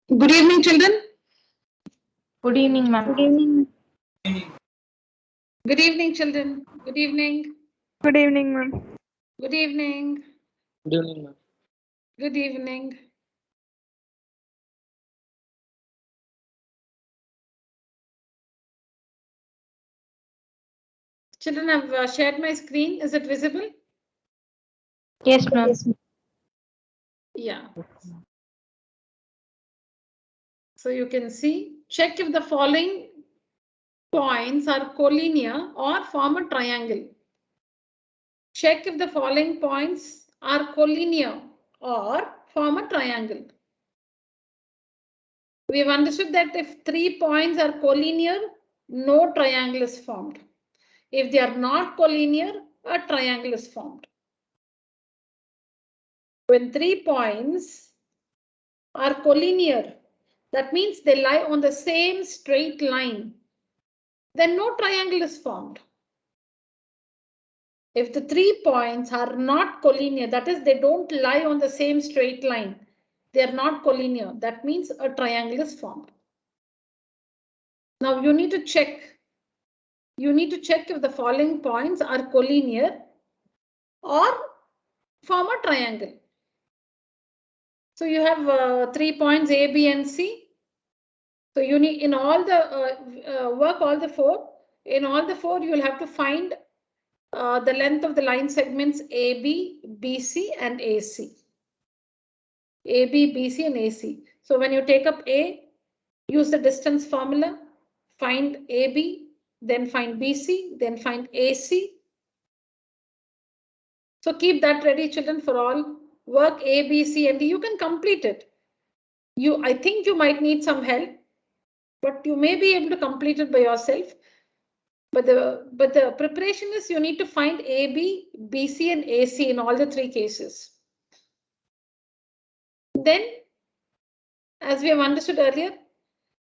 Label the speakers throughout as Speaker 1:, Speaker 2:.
Speaker 1: Good evening, children.
Speaker 2: Good evening, ma'am.
Speaker 3: Good evening.
Speaker 1: Good evening, children. Good evening.
Speaker 3: Good evening, ma'am.
Speaker 1: Good evening.
Speaker 4: Good evening, ma'am.
Speaker 1: Good evening. Children, I've shared my screen. Is it visible?
Speaker 2: Yes, ma'am.
Speaker 3: Yes, ma'am.
Speaker 1: Yeah. So you can see, check if the following points are collinear or form a triangle. Check if the following points are collinear or form a triangle. We have understood that if 3 points are collinear, no triangle is formed. If they are not collinear, a triangle is formed. When 3 points are collinear, that means they lie on the same straight line, then no triangle is formed. If the 3 points are not collinear, that is, they don't lie on the same straight line, they are not collinear, that means a triangle is formed. Now you need to check. You need to check if the following points are collinear or form a triangle. So you have 3 points A, B, and C. So you need in all the work all the 4. In all the 4, you will have to find the length of the line segments AB, BC, and AC. AB, BC, and AC. So when you take up A, use the distance formula, find AB, then find BC, then find AC. So keep that ready, children, for all work A, B, C, and D. You can complete it. I think you might need some help, but you may be able to complete it by yourself. But the preparation is you need to find AB, BC, and AC in all the 3 cases. Then, as we have understood earlier,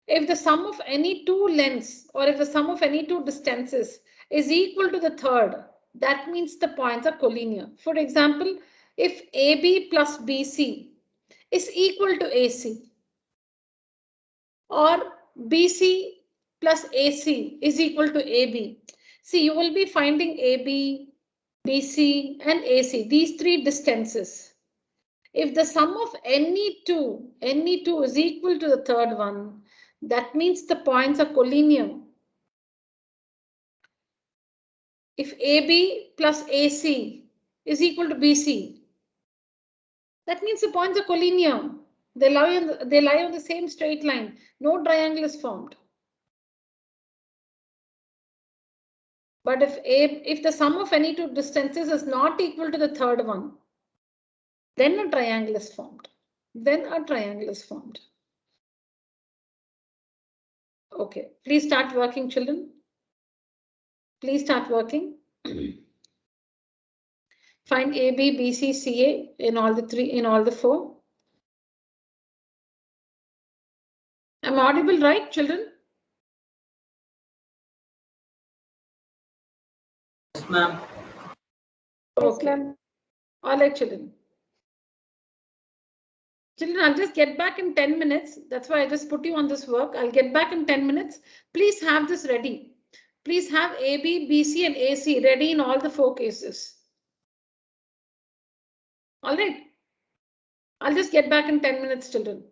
Speaker 1: if the sum of any 2 lengths or if the sum of any 2 distances is equal to the third, that means the points are collinear. For example, if AB plus BC is equal to AC or BC plus AC is equal to AB. See, you will be finding AB, BC, and AC, these 3 distances. If the sum of any two is equal to the third one, that means the points are collinear. If AB plus AC is equal to BC, that means the points are collinear. They lie on the same straight line. No triangle is formed. But if the sum of any 2 distances is not equal to the third one, then a triangle is formed. Okay, please start working, children. Please start working. Find A, B, B, C, C, A in all the 4. Am I audible, right, children?
Speaker 4: Yes, ma'am.
Speaker 1: Okay.
Speaker 3: Yes, ma'am.
Speaker 1: All right, children. Children, I'll just get back in 10 minutes. That's why I just put you on this work. I'll get back in 10 minutes. Please have this ready. Please have AB, BC, and AC ready in all the 4 cases. All right. I'll just get back in 10 minutes, children.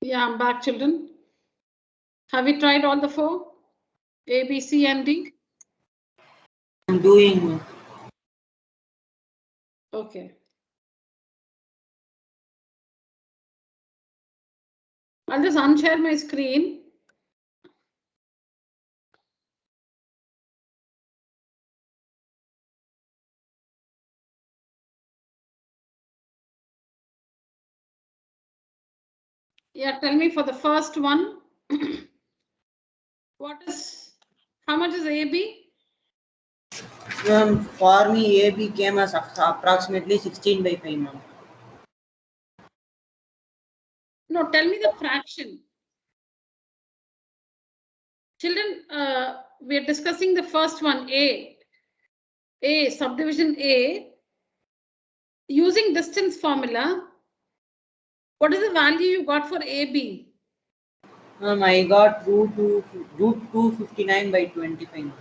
Speaker 1: Yeah, I'm back, children. Have we tried all the four? A, B, C, and D?
Speaker 4: I'm doing, ma'am.
Speaker 1: Okay. I'll just unshare my screen. Yeah, tell me for the first one. How much is AB?
Speaker 4: For me, AB came as approximately 16 by 5, ma'am.
Speaker 1: No, tell me the fraction. Children, we are discussing the first one, A, subdivision A. Using distance formula, what is the value you got for AB?
Speaker 4: I got root 259 by 25, ma'am.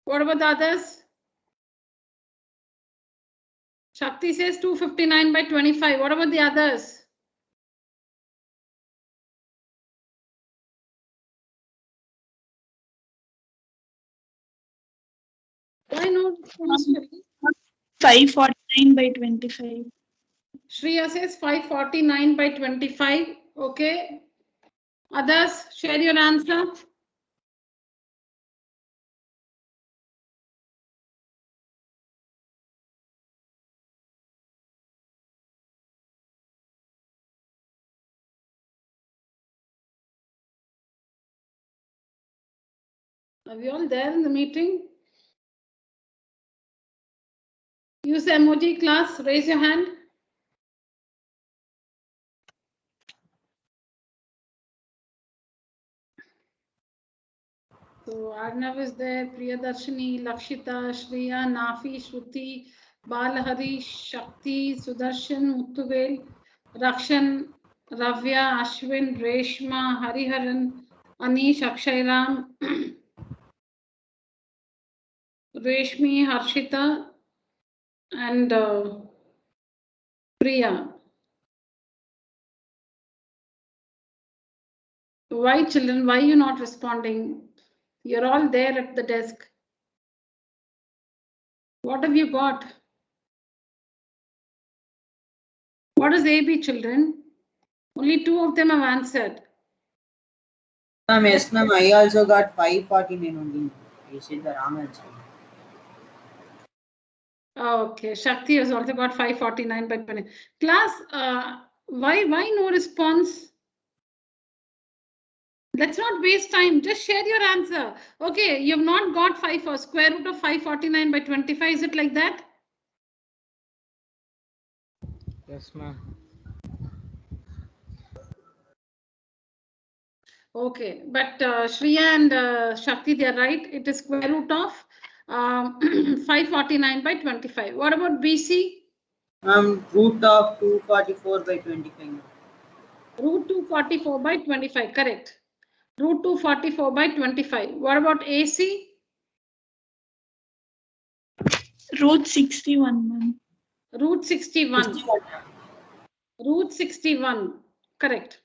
Speaker 1: What about the others? Shakti says 259 by 25. What about the others? Why not?
Speaker 3: 549 by 25.
Speaker 1: Shreya says 549 by 25. Okay. Others, share your answer. Are we all there in the meeting? Use the emoji class. Raise your hand. So Arnav is there, Priyadarshini, Lakshita, Shreya, Nafi, Shruti, Balahari, Shakti, Sudarshan, Muttuvel, Rakshan, Ravya, Ashwin, Reshma, Hariharan, Anish, Akshayram, Reshmi, Harshita, and Priya. Why, children? Why are you not responding? You're all there at the desk. What have you got? What is AB, children? Only two of them have answered.
Speaker 4: Ma'am, yes, ma'am. I also got 549 only. I said the wrong answer.
Speaker 1: Okay, Shakti has also got 549 by 20. Class, why no response? Let's not waste time. Just share your answer. Okay, you've not got 5 or square root of 549 by 25. Is it like that?
Speaker 4: Yes, ma'am.
Speaker 1: Okay, but Shreya and Shakti, they are right. It is square root of 549 by 25. What about BC?
Speaker 4: Root of 244 by 25, ma'am.
Speaker 1: Root 244 by 25, correct. Root 244 by 25. What about AC?
Speaker 3: Root 61, ma'am.
Speaker 1: Root 61.
Speaker 4: 61.
Speaker 1: Root 61. Correct.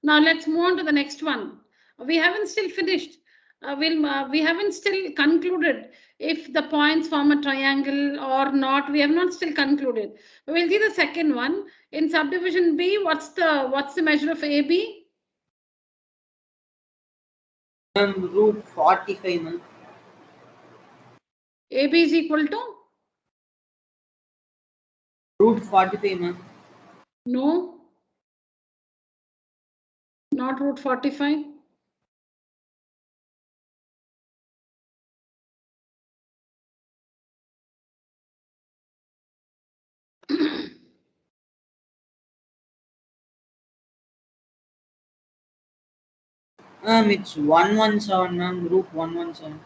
Speaker 1: Now let's move on to the next one. We haven't still finished. We haven't still concluded if the points form a triangle or not. We have not still concluded. We'll see the second one. In subdivision B, what's the measure of AB?
Speaker 4: Root 45, ma'am.
Speaker 1: AB is equal to?
Speaker 4: Root 45, ma'am.
Speaker 1: No. Not root 45.
Speaker 4: It's 117, ma'am. Root 117.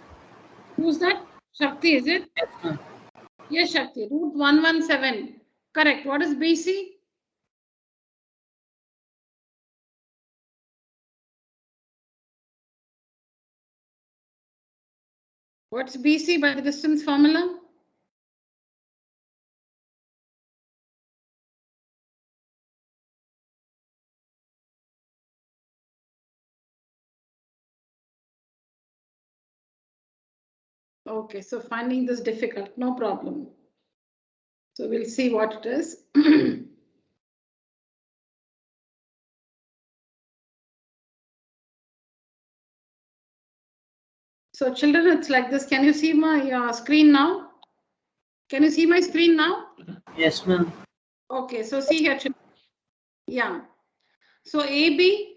Speaker 1: Who's that? Shakti, is it?
Speaker 4: Yes, ma'am.
Speaker 1: Yes, Shakti. Root 117. Correct. What is BC? What's BC by the distance formula? Okay, so finding this difficult, no problem. So we'll see what it is. So children, it's like this. Can you see my screen now? Can you see my screen now?
Speaker 4: Yes, ma'am.
Speaker 1: Okay, so see here, children. Yeah. So AB,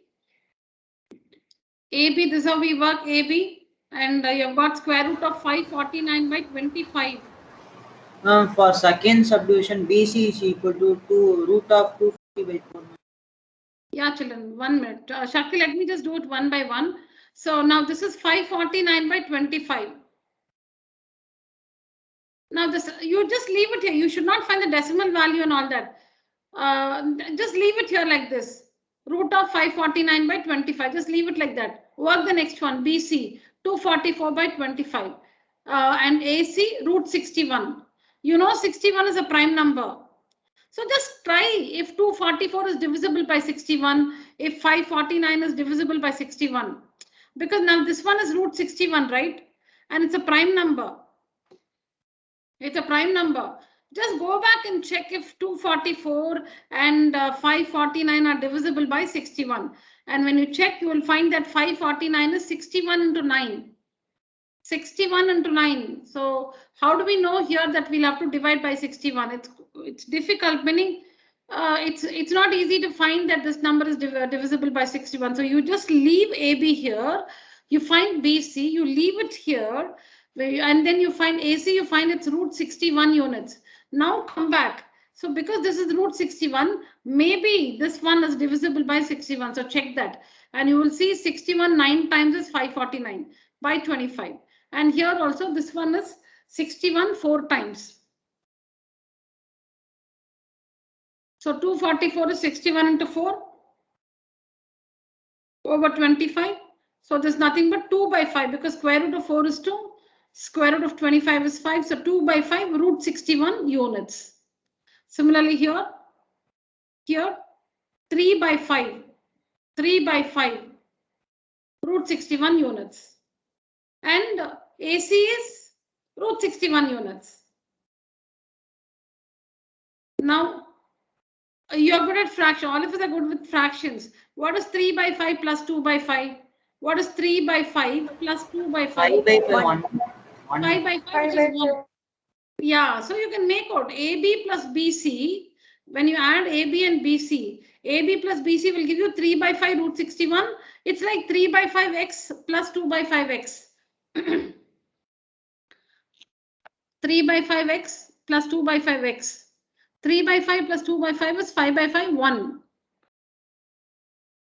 Speaker 1: this is how we work AB, and you've got square root of 549 by 25.
Speaker 4: For second subdivision, BC is equal to 2 root of 250 by 4.
Speaker 1: Yeah, children, 1 minute. Shakti, let me just do it one by one. So now this is 549 by 25. Now this, you just leave it here. You should not find the decimal value and all that. Just leave it here like this. Root of 549 by 25. Just leave it like that. Work the next one. BC 244 by 25. And AC root 61. You know 61 is a prime number. So just try if 244 is divisible by 61, if 549 is divisible by 61. Because now this one is root 61, right? And it's a prime number. It's a prime number. Just go back and check if 244 and 549 are divisible by 61. And when you check, you will find that 549 is 61 into 9. 61 into 9. So how do we know here that we'll have to divide by 61? It's difficult, meaning it's not easy to find that this number is divisible by 61. So you just leave AB here. You find BC, you leave it here. And then you find AC, you find it's root 61 units. Now come back. So because this is root 61, maybe this one is divisible by 61. So check that. And you will see 61 9 times is 549 by 25. And here also this one is 61 4 times. So 244 is 61 into 4 over 25. So there's nothing but 2 by 5 because square root of 4 is 2. Square root of 25 is 5. So 2 by 5 root 61 units. Similarly here 3 by 5. 3 by 5 root 61 units. And AC is root 61 units. Now you're good at fraction. All of us are good with fractions. What is 3 by 5 plus 2 by 5? What is 3 by 5 plus 2 by 5?
Speaker 4: 5 by 1.
Speaker 1: 5 by 5, which is 1. Yeah, so you can make out AB plus BC. When you add AB and BC, AB plus BC will give you 3 by 5 root 61. It's like 3 by 5x plus 2 by 5x. 3 by 5x plus 2 by 5x. 3 by 5 plus 2 by 5 is 5 by 5, 1.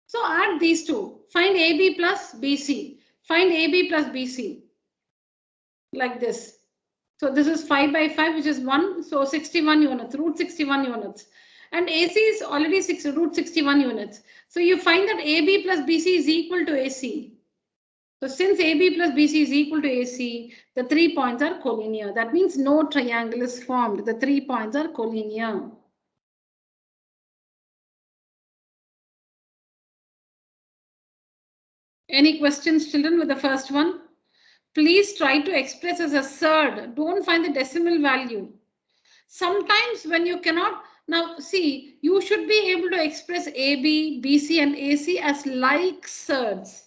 Speaker 1: So add these two. Find AB plus BC. Find AB plus BC. Like this. So this is 5 by 5, which is 1. So 61 units, root 61 units. And AC is already root 61 units. So you find that AB plus BC is equal to AC. So since AB plus BC is equal to AC, the 3 points are collinear. That means no triangle is formed. The 3 points are collinear. Any questions, children, with the first one? Please try to express as a third. Don't find the decimal value. Sometimes when you cannot, now see, you should be able to express AB, BC and AC as like surds.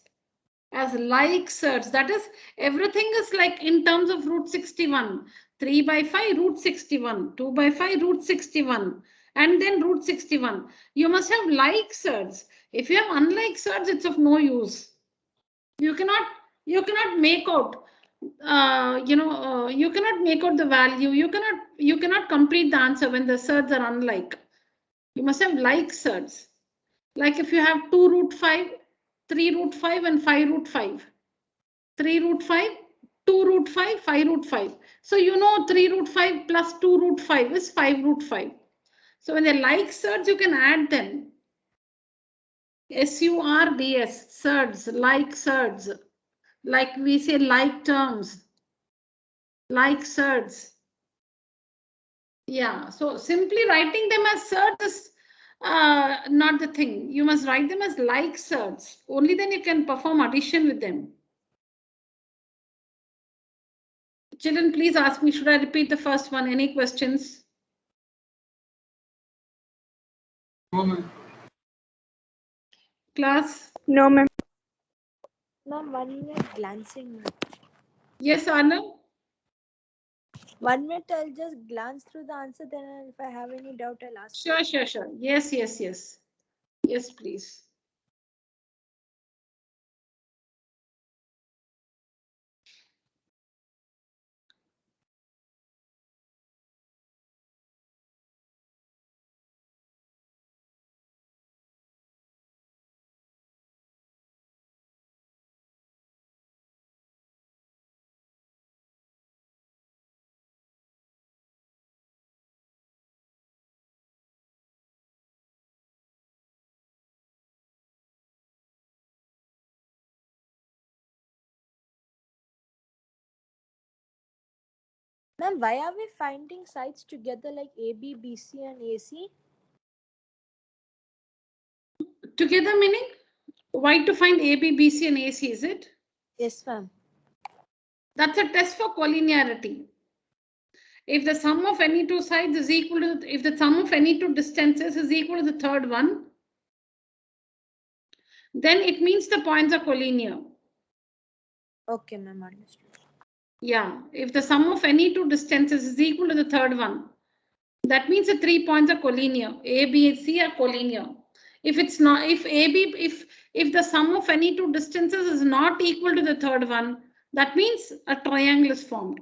Speaker 1: As like surds. That is, everything is like in terms of root 61. 3 by 5 root 61. 2 by 5 root 61. And then root 61. You must have like surds. If you have unlike surds, it's of no use. You cannot make out you cannot make out the value. You cannot complete the answer when the surds are unlike. You must have like surds. Like if you have 2 root 5, 3 root 5 and 5 root 5. 3 root 5, 2 root 5, 5 root 5. So you know 3 root 5 plus 2 root 5 is 5 root 5. So when they're like surds, you can add them. SURDS, surds, like surds. Like we say like terms. Like surds. Yeah, so simply writing them as surds is not the thing. You must write them as like surds. Only then you can perform addition with them. Children, please ask me, should I repeat the first one? Any questions?
Speaker 4: No, ma'am.
Speaker 1: Class?
Speaker 2: No, ma'am.
Speaker 5: Ma'am, 1 minute glancing. Ma'am.
Speaker 1: Yes, Arnav?
Speaker 5: 1 minute, I'll just glance through the answer. Then, if I have any doubt, I'll ask.
Speaker 1: Sure, sure, sure. Yes, yes, yes. Yes, please.
Speaker 5: Ma'am, why are we finding sides together like AB, BC, and AC?
Speaker 1: Together meaning? Why to find A, B, B, C, and AC, is it?
Speaker 5: Yes, ma'am.
Speaker 1: That's a test for collinearity. If the sum of any two sides is equal to, if the sum of any two distances is equal to the third one, then it means the points are collinear.
Speaker 5: Okay, ma'am, understood.
Speaker 1: Yeah, if the sum of any two distances is equal to the third one, that means the 3 points are collinear. A, B, and C are collinear. If it's not, if A, B, if the sum of any two distances is not equal to the third one, that means a triangle is formed.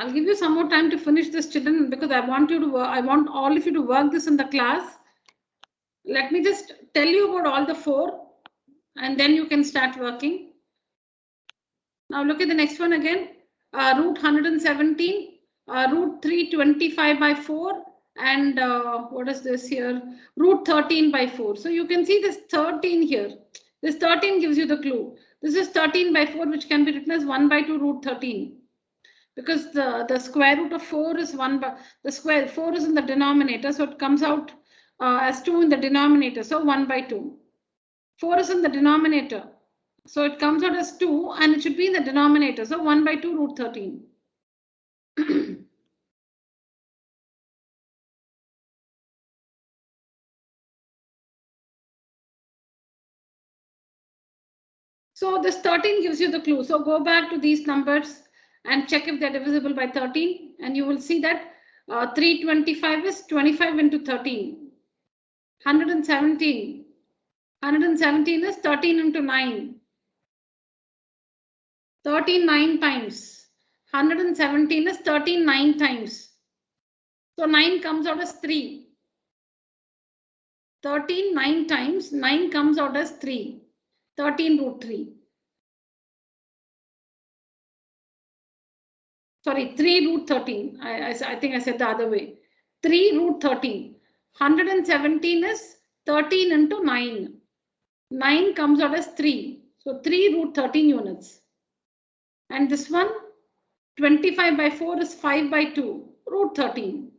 Speaker 1: I'll give you some more time to finish this, children, because I want you to work, I want all of you to work this in the class. Let me just tell you about all the 4 and then you can start working. Now look at the next one again. Root 117, root 325 by 4, and what is this here? Root 13 by 4. So you can see this 13 here. This 13 gives you the clue. This is 13 by 4, which can be written as 1 by 2 root 13. Because the square root of 4 is 1 by the square 4 is in the denominator, so it comes out as 2 in the denominator, so 1 by 2. 4 is in the denominator, so it comes out as 2 and it should be in the denominator, so 1 by 2 root 13. So this 13 gives you the clue. So go back to these numbers and check if they're divisible by 13, and you will see that 325 is 25 into 13. 117. 117 is 13 into 9. 13 9 times. 117 is 13 9 times. So 9 comes out as 3. 13 9 times, 9 comes out as 3. 13 root 3. Sorry, 3 root 13. I think I said the other way. 3 root 13. 117 is 13 into 9. 9 comes out as 3. So 3 root 13 units. And this one, 25 by 4 is 5 by 2, root 13.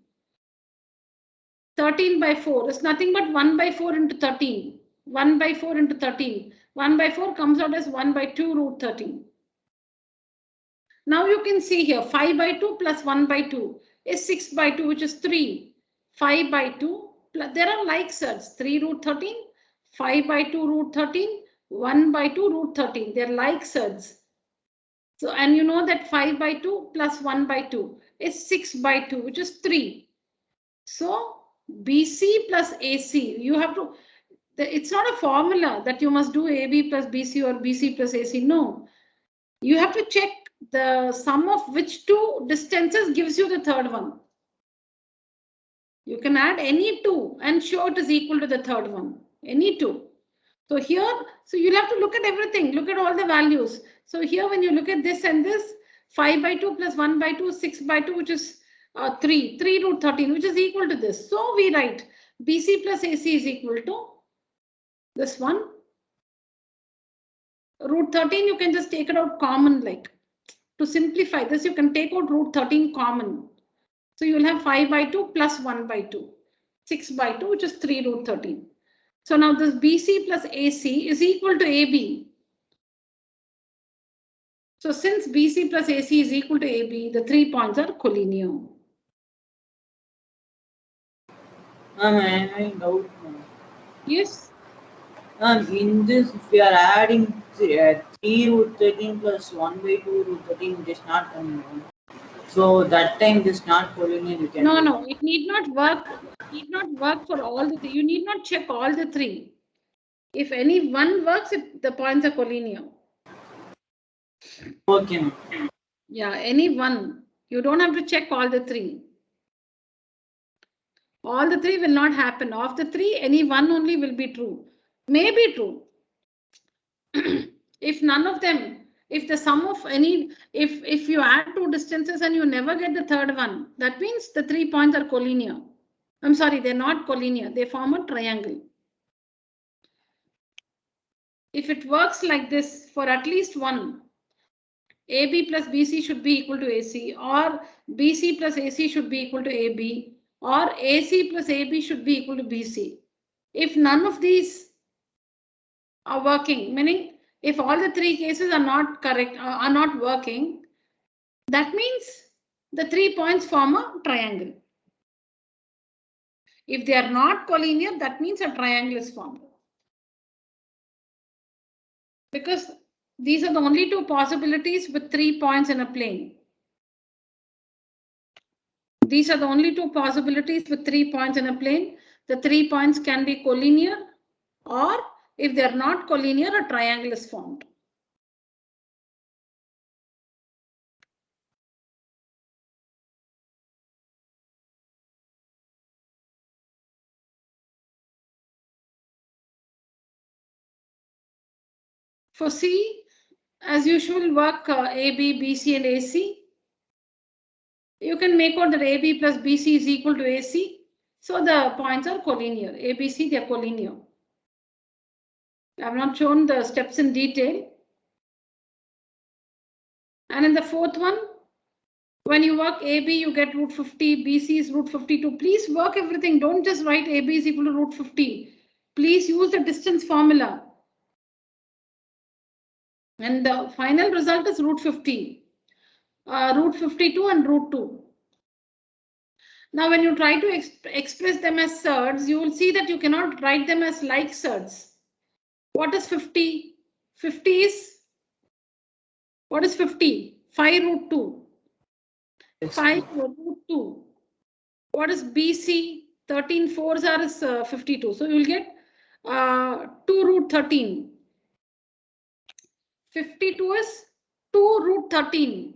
Speaker 1: 13 by 4 is nothing but 1 by 4 into 13. 1 by 4 into 13. 1 by 4 comes out as 1 by 2 root 13. Now you can see here 5 by 2 plus 1 by 2 is 6 by 2, which is 3. 5 by 2, there are like surds, 3 root 13, 5 by 2 root 13, 1 by 2 root 13. They're like surds. So, and you know that 5 by 2 plus 1 by 2 is 6 by 2, which is 3. So BC plus AC, you have to, it's not a formula that you must do AB plus BC or BC plus AC. No, you have to check the sum of which two distances gives you the third one. You can add any two and show it is equal to the third one, any two. So here, so you'll have to look at everything, look at all the values. So here, when you look at this and this, 5 by 2 plus 1 by 2, 6 by 2, which is 3 root 13, which is equal to this. So we write BC plus AC is equal to this one. Root 13, you can just take it out common, like to simplify this, you can take out root 13 common. So you will have 5 by 2 plus 1 by 2, 6 by 2, which is 3 root 13. So now this BC plus AC is equal to AB. So since BC plus AC is equal to AB, the 3 points are collinear.
Speaker 4: I have a doubt now.
Speaker 1: Yes.
Speaker 4: In this, if we are adding 3 root 13 plus 1 by 2 root 13, it is not coming down. So that time it is not collinear. You can
Speaker 1: No, it need not work. It need not work for all the three. You need not check all the three. If any one works, the points are collinear.
Speaker 4: Okay, ma'am.
Speaker 1: Yeah, any one. You don't have to check all the three. All the three will not happen. Of the three, any one only will be true. May be true. If none of them, if the sum of any, if you add two distances and you never get the third one, that means the 3 points are collinear. I'm sorry, they're not collinear. They form a triangle. If it works like this for at least one, AB plus BC should be equal to AC, or BC plus AC should be equal to AB, or AC plus AB should be equal to BC. If none of these are working, meaning if all the three cases are not correct, are not working, that means the 3 points form a triangle. If they are not collinear, that means a triangle is formed. Because these are the only two possibilities with 3 points in a plane. These are the only two possibilities with 3 points in a plane. The 3 points can be collinear, or if they are not collinear, a triangle is formed. For C, as usual, work AB, BC, and AC. You can make out that AB plus BC is equal to AC. So the points are collinear. ABC, they are collinear. I have not shown the steps in detail. And in the fourth one, when you work AB, you get root 50, BC is root 52. Please work everything. Don't just write AB is equal to root 50. Please use the distance formula. And the final result is root 50, root 52 and root 2. Now, when you try to express them as surds, you will see that you cannot write them as like surds. What is 50? 50 is, what is 50? 5 root 2. 5 root 2. What is BC? 13 fours are is 52. So you will get 2 root 13. 52 is 2 root 13.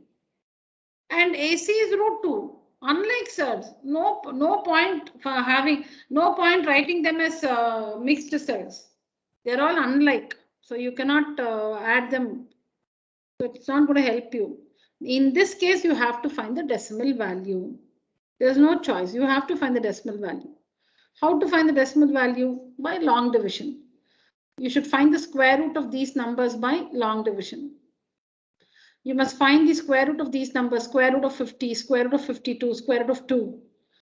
Speaker 1: And AC is root 2. Unlike surds, no point for having, no point writing them as mixed surds. They're all unlike. So you cannot add them. So it's not going to help you. In this case, you have to find the decimal value. There's no choice. You have to find the decimal value. How to find the decimal value? By long division. You should find the square root of these numbers by long division. You must find the square root of these numbers, square root of 50, square root of 52, square root of 2,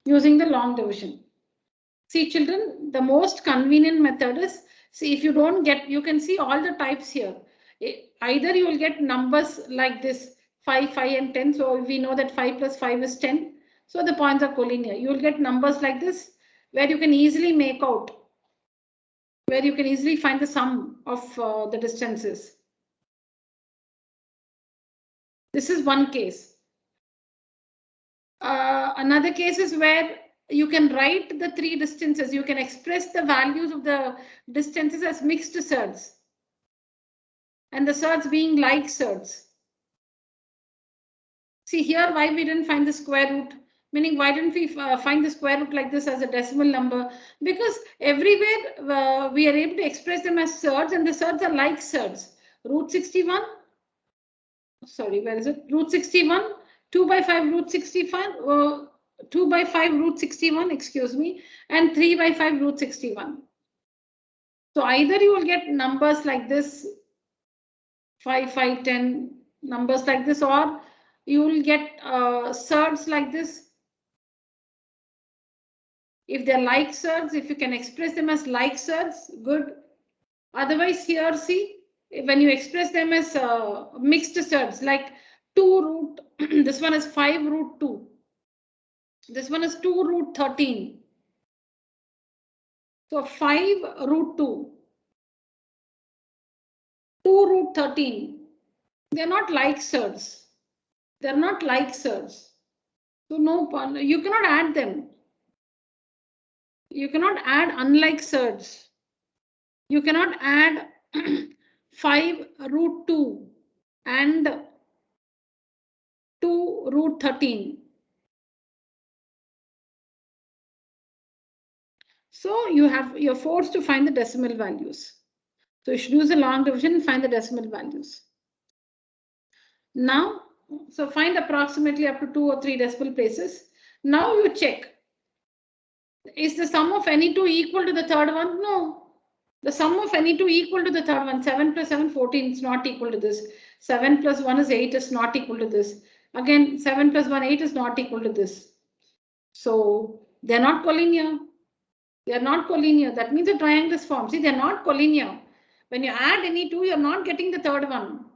Speaker 1: using the long division. See, children, the most convenient method is, see, if you don't get, you can see all the types here. Either you will get numbers like this, 5, 5, and 10. So we know that 5 plus 5 is 10. So the points are collinear. You will get numbers like this, where you can easily make out, where you can easily find the sum of the distances. This is one case. Another case is where you can write the 3 distances. You can express the values of the distances as mixed surds, and the surds being like surds. See here why we didn't find the square root, meaning why didn't we find the square root like this as a decimal number? Because everywhere we are able to express them as surds, and the surds are like surds. Root 61, sorry, where is it? Root 61, 2 by 5 root 65, 2 by 5 root 61, excuse me, and 3 by 5 root 61. So either you will get numbers like this, 5, 5, 10, numbers like this, or you will get surds like this. If they're like surds, if you can express them as like surds, good. Otherwise, here, see, when you express them as mixed surds, like 2 root, this one is 5 root 2. This one is 2 root 13. So 5 root 2. 2 root 13. They're not like surds. They're not like surds. So no, you cannot add them. You cannot add unlike surds. You cannot add 5 root 2 and 2 root 13. So you're forced to find the decimal values. So you should use a long division and find the decimal values. Now, so find approximately up to 2 or 3 decimal places. Now you check. Is the sum of any two equal to the third one? No. The sum of any two equal to the third one. 7 plus 7, 14 is not equal to this. 7 plus 1 is 8 is not equal to this. Again, 7 plus 1, 8 is not equal to this. So they're not collinear. They are not collinear. That means a triangle is formed. See, they're not collinear. When you add any two, you're not getting the third one.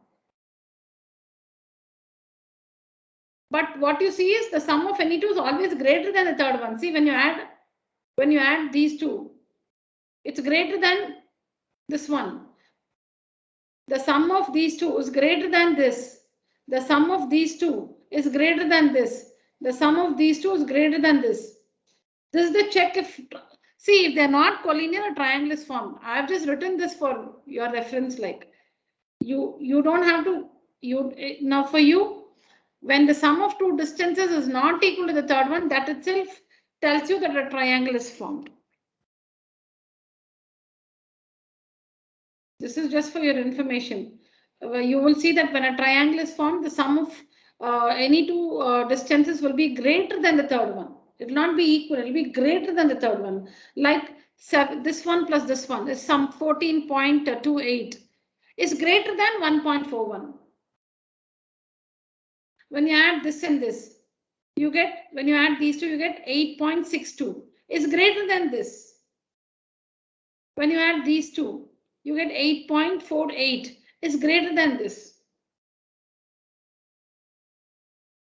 Speaker 1: But what you see is the sum of any two is always greater than the third one. See, when you add these two, it's greater than this one. The sum of these two is greater than this. The sum of these two is greater than this. The sum of these two is greater than this. This is the check if, see, if they're not collinear, a triangle is formed. I've just written this for your reference, like you don't have to, now for you, when the sum of two distances is not equal to the third one, that itself tells you that a triangle is formed. This is just for your information. You will see that when a triangle is formed, the sum of any two distances will be greater than the third one. It will not be equal, it will be greater than the third one. Like this one plus this one is some 14.28 is greater than 1.41. When you add this and this, you get, when you add these two, you get 8.62 is greater than this. When you add these two, you get 8.48 is greater than this.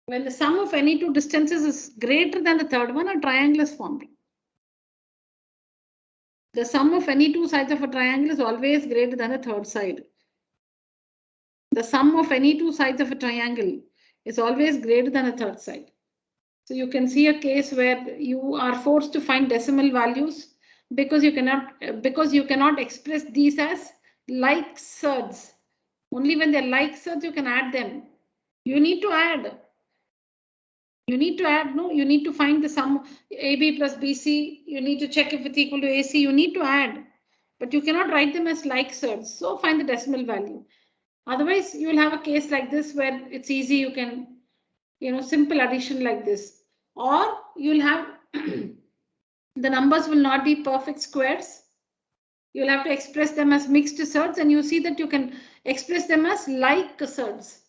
Speaker 1: When the sum of any two distances is greater than the third one, a triangle is formed. The sum of any two sides of a triangle is always greater than the third side. The sum of any two sides of a triangle is always greater than the third side. So you can see a case where you are forced to find decimal values because you cannot express these as like surds. Only when they're like surds you can add them. You need to add. No, you need to find the sum AB plus BC. You need to check if it's equal to AC. You need to add, but you cannot write them as like surds. So find the decimal value. Otherwise, you will have a case like this where it's easy. You can, simple addition like this, or you'll have the numbers will not be perfect squares. You'll have to express them as mixed surds, and you see that you can express them as like surds.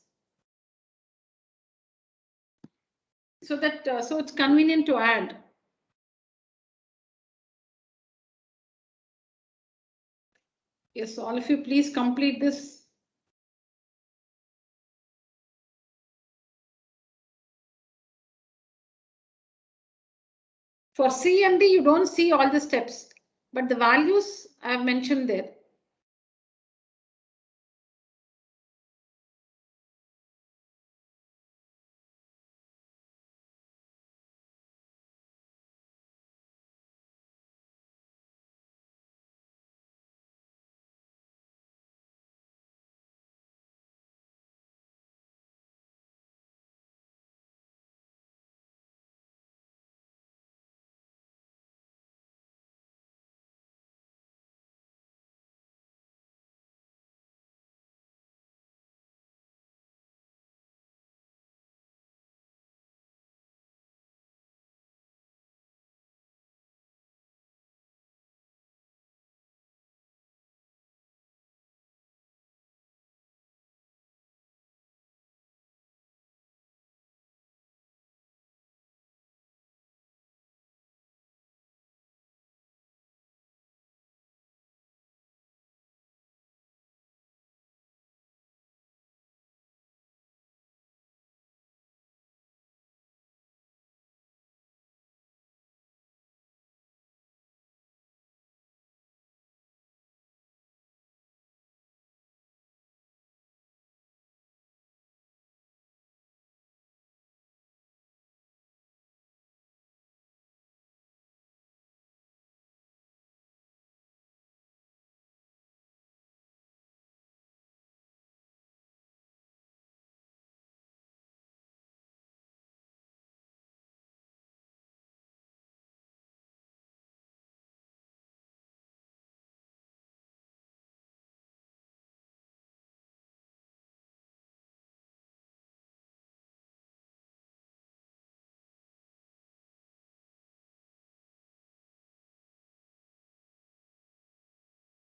Speaker 1: So that so it's convenient to add. Yes, all of you, please complete this. For C and D, you don't see all the steps, but the values I have mentioned there.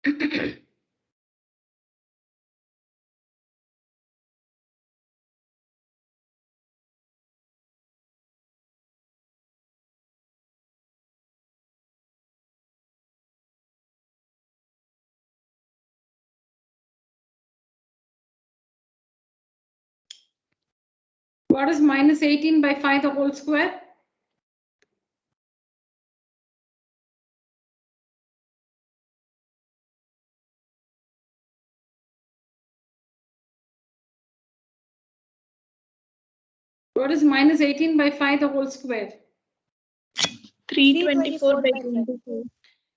Speaker 1: What is minus 18 by 5 the whole square? What is minus 18 by 5 the whole square?
Speaker 3: 324 by 24.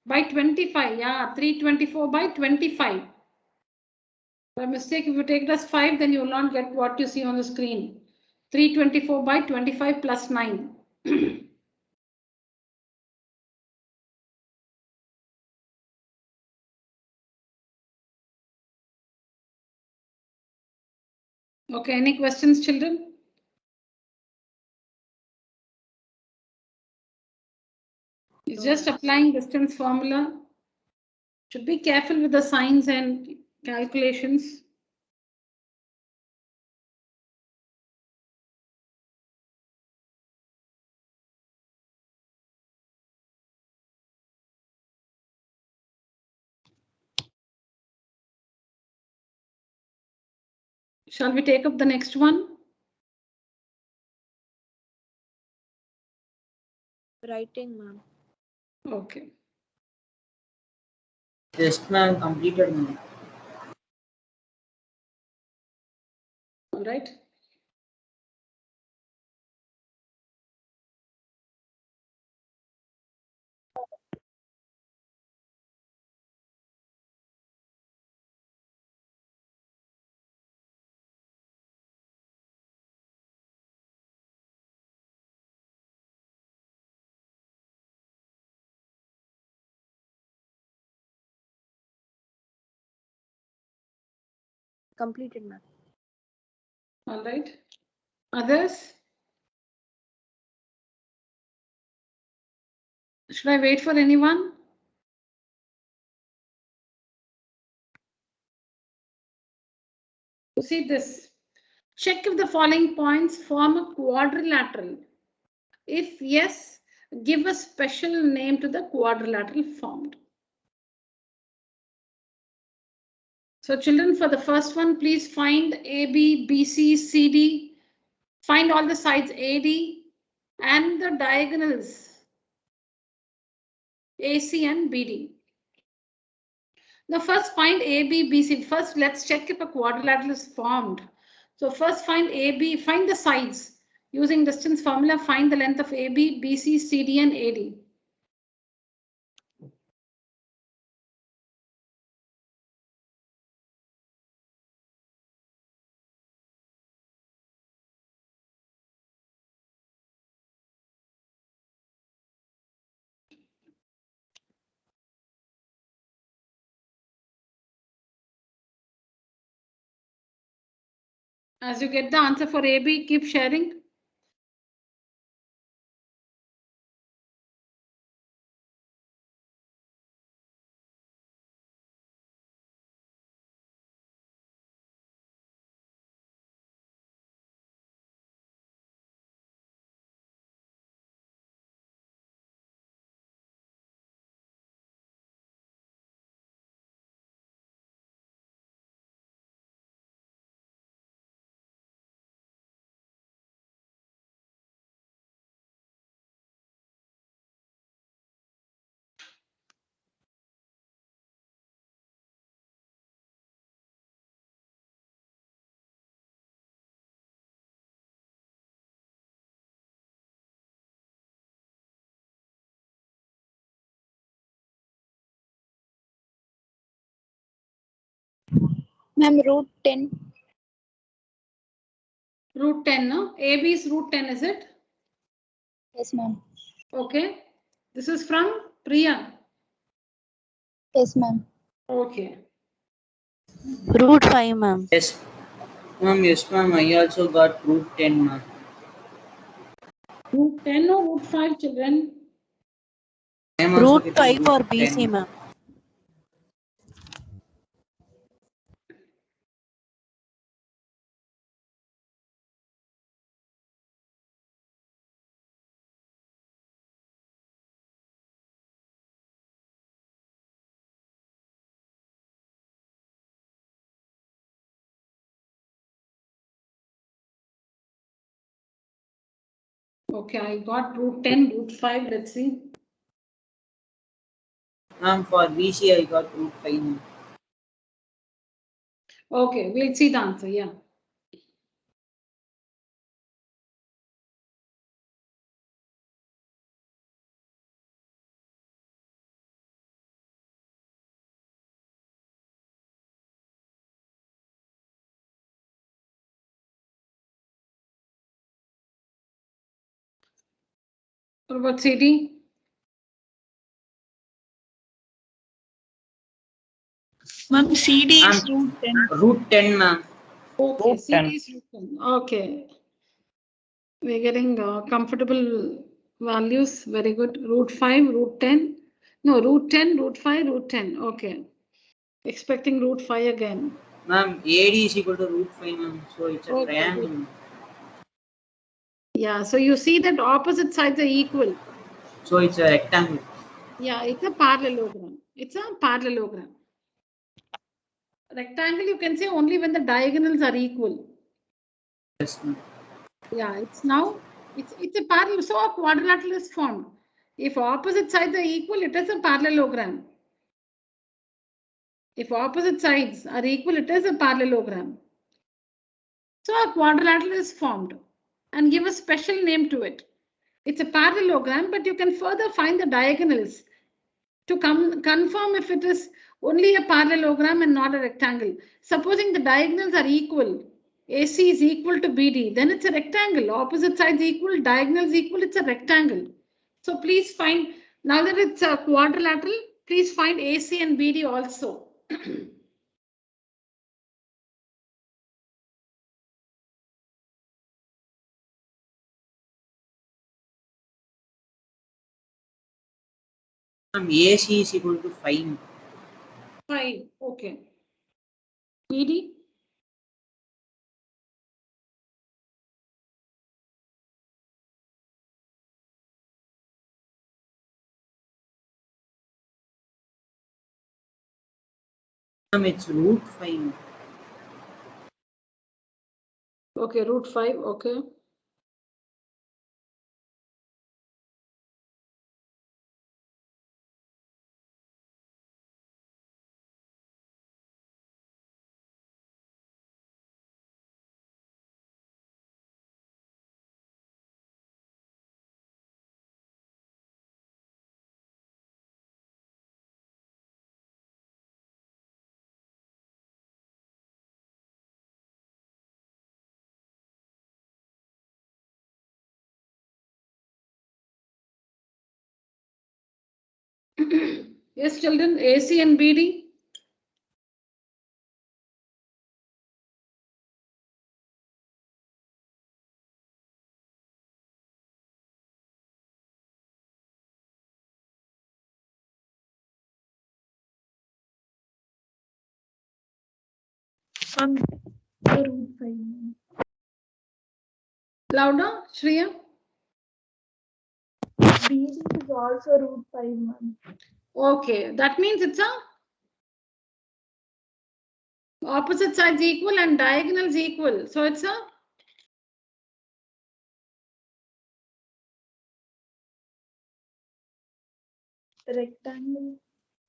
Speaker 1: By 25, yeah, 324 by 25. By mistake, if you take it as 5, then you will not get what you see on the screen. 324 by 25 plus 9. Okay, any questions, children? It's just applying distance formula. Should be careful with the signs and calculations. Shall we take up the next one?
Speaker 5: Writing, ma'am.
Speaker 1: Okay.
Speaker 4: Just ma'am, completed ma'am.
Speaker 1: All right.
Speaker 5: Completed, ma'am.
Speaker 1: All right. Others? Should I wait for anyone? You see this. Check if the following points form a quadrilateral. If yes, give a special name to the quadrilateral formed. So children, for the first one, please find AB, BC, CD. Find all the sides AD and the diagonals AC and BD. Now first find AB, BC. First, let's check if a quadrilateral is formed. So first find AB, find the sides. Using distance formula, find the length of AB, BC, CD, and AD. As you get the answer for AB, keep sharing.
Speaker 2: Ma'am, root 10.
Speaker 1: Root 10, no? AB is root 10, is it?
Speaker 2: Yes, ma'am.
Speaker 1: Okay. This is from Priya.
Speaker 2: Yes, ma'am.
Speaker 1: Okay.
Speaker 5: Root 5, ma'am.
Speaker 4: Yes. Ma'am, yes ma'am, I also got root 10 ma'am.
Speaker 1: Root 10 or root 5, children?
Speaker 4: I am also
Speaker 5: Root
Speaker 4: getting
Speaker 5: 5 for
Speaker 4: root
Speaker 5: BC,
Speaker 4: 10.
Speaker 5: ma'am.
Speaker 1: Okay, I got root 10, root 5. Let's see.
Speaker 4: Ma'am, for BC, I got root 5. ma'am.
Speaker 1: Okay, we'll see the answer. Yeah. What about CD?
Speaker 3: Ma'am, CD is
Speaker 4: Ma'am,
Speaker 3: root 10.
Speaker 4: root 10, ma'am.
Speaker 1: Okay,
Speaker 6: Root
Speaker 1: CD
Speaker 6: 10.
Speaker 1: is root 10. Okay. We're getting comfortable values. Very good. Root 5, root 10. No, root 10, root 5, root 10. Okay. Expecting root 5 again.
Speaker 4: Ma'am, AD is equal to root 5, ma'am. So it's a
Speaker 1: Okay,
Speaker 4: triangle.
Speaker 1: good. Yeah, so you see that opposite sides are equal.
Speaker 4: So it's a rectangle.
Speaker 1: Yeah, it's a parallelogram. It's a parallelogram. Rectangle, you can say only when the diagonals are equal.
Speaker 4: Yes, ma'am.
Speaker 1: Yeah, it's a parallel. So a quadrilateral is formed. If opposite sides are equal, it is a parallelogram. If opposite sides are equal, it is a parallelogram. So a quadrilateral is formed and give a special name to it. It's a parallelogram, but you can further find the diagonals to confirm if it is only a parallelogram and not a rectangle. Supposing the diagonals are equal, AC is equal to BD, then it's a rectangle. Opposite sides equal, diagonals equal, it's a rectangle. So please find, now that it's a quadrilateral, please find AC and BD also.
Speaker 4: Ma'am, AC is equal to 5.
Speaker 1: 5, okay. BD?
Speaker 4: Ma'am, it's root 5.
Speaker 1: Okay, root 5, okay. Yes, children, AC and BD?
Speaker 3: Ma'am, the root 5. ma'am.
Speaker 1: Louder, Shreya?
Speaker 3: BD is also root 5, ma'am.
Speaker 1: Okay, that means it's a opposite sides equal and diagonals equal. So it's a
Speaker 3: Rectangle.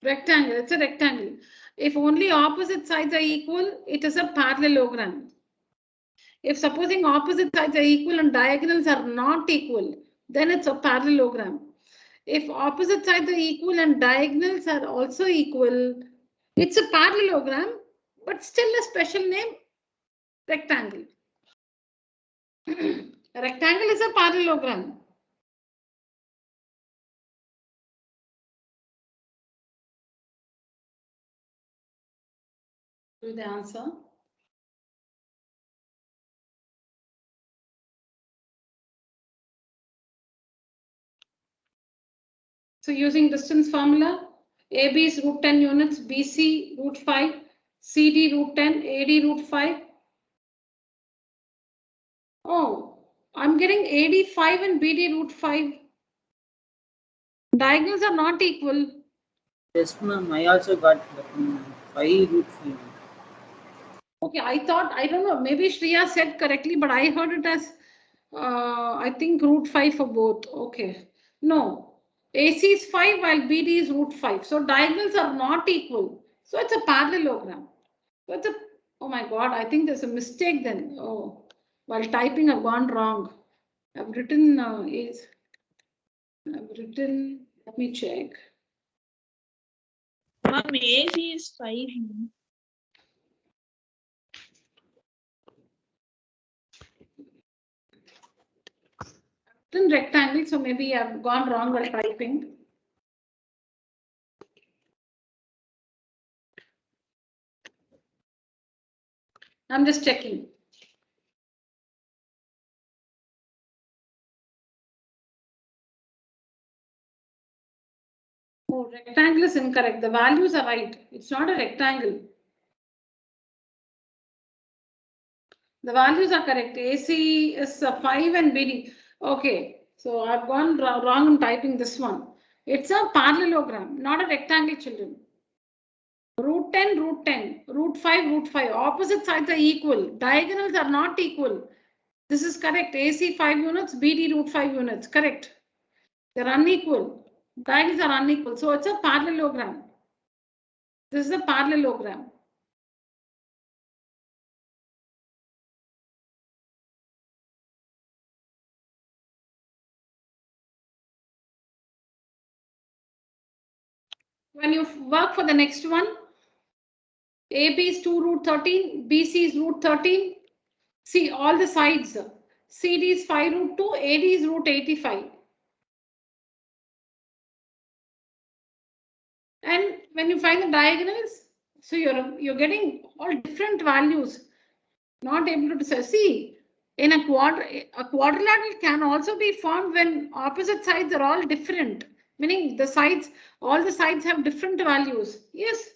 Speaker 1: rectangle. It's a rectangle. If only opposite sides are equal, it is a parallelogram. If supposing opposite sides are equal and diagonals are not equal, then it's a parallelogram. If opposite sides are equal and diagonals are also equal, it's a parallelogram, but still a special name, rectangle. A rectangle is a parallelogram. With the answer. So using distance formula, AB is root 10 units, BC root 5, CD root 10, AD root 5. Oh, I'm getting AD 5 and BD root 5. Diagonals are not equal.
Speaker 4: Yes, ma'am. I also got 5 root 5.
Speaker 1: Okay, I thought, I don't know, maybe Shreya said correctly, but I heard it as I think root 5 for both. Okay. No. AC is 5 while BD is root 5. So diagonals are not equal. So it's a parallelogram. So it's a, oh my God, I think there's a mistake then. Oh, while typing I've gone wrong. I've written let me check.
Speaker 3: Ma'am, AC is 5. ma'am.
Speaker 1: Written rectangle, so maybe I've gone wrong while typing. I'm just checking. Oh, rectangle is incorrect. The values are right. It's not a rectangle. The values are correct. AC is 5 and BD. Okay, so I've gone wrong in typing this one. It's a parallelogram, not a rectangle, children. Root 10, root 10, root 5, root 5. Opposite sides are equal. Diagonals are not equal. This is correct. AC 5 units, BD root 5 units. Correct. They're unequal. Diagonals are unequal. So it's a parallelogram. This is a parallelogram. When you work for the next one, AB is 2 root 13, BC is root 13. See all the sides. CD is 5 root 2, AD is root 85. And when you find the diagonals, so you're getting all different values. Not able to see in a quadrilateral can also be formed when opposite sides are all different, meaning the sides, all the sides have different values. Yes,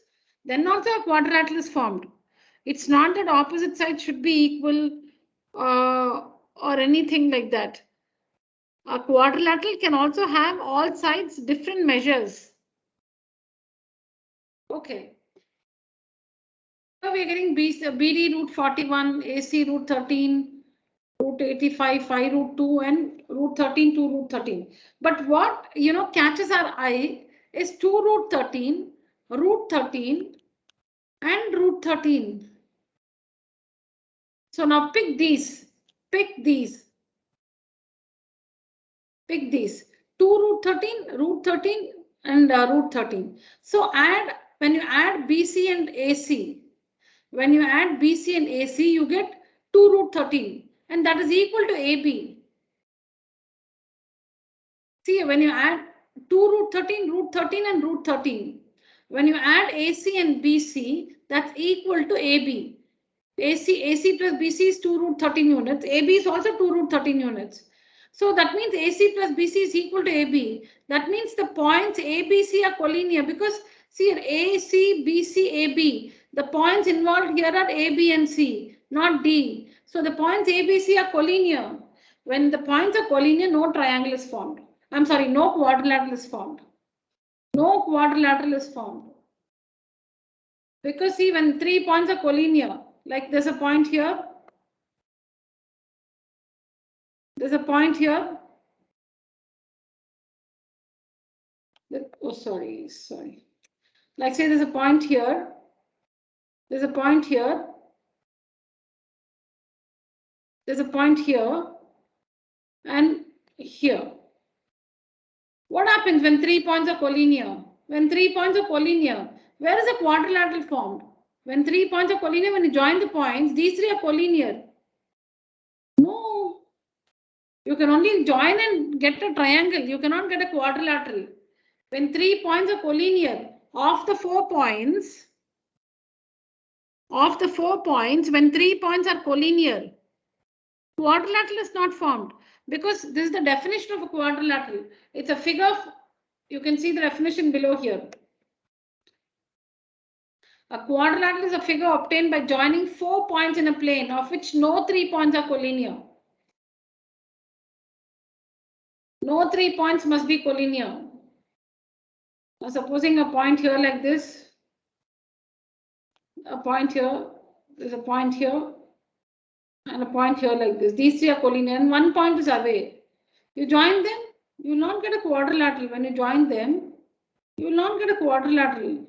Speaker 1: then also a quadrilateral is formed. It's not that opposite sides should be equal or anything like that. A quadrilateral can also have all sides different measures. Okay. So we are getting BD root 41, AC root 13, root 85, 5 root 2 and root 13 to root 13. But what catches our eye is 2 root 13, root 13 and root 13. So now pick these, pick these. 2 root 13 and root 13. So when you add BC and AC, you get 2 root 13 and that is equal to AB. See, when you add 2 root 13 and root 13, when you add AC and BC, that's equal to AB. AC plus BC is 2 root 13 units. AB is also 2 root 13 units. So that means AC plus BC is equal to AB. That means the points ABC are collinear because see here AC, BC, AB. The points involved here are A, B and C, not D. So the points ABC are collinear. When the points are collinear, no triangle is formed. I'm sorry, no quadrilateral is formed. No quadrilateral is formed. Because see, when 3 points are collinear, like there's a point here, there's a point here. Oh, sorry. Like say there's a point here. There's a point here. There's a point here. And here. What happens when 3 points are collinear? When 3 points are collinear, where is a quadrilateral formed? When 3 points are collinear, when you join the points, these 3 are collinear. No. You can only join and get a triangle. You cannot get a quadrilateral. When 3 points are collinear, of the 4 points, when 3 points are collinear, quadrilateral is not formed because this is the definition of a quadrilateral. It's a figure. You can see the definition below here. A quadrilateral is a figure obtained by joining 4 points in a plane of which no 3 points are collinear. No 3 points must be collinear. Now, supposing a point here like this, a point here, there's a point here, and a point here like this. These three are collinear and one point is away. You join them, you will not get a quadrilateral. When you join them, you will not get a quadrilateral.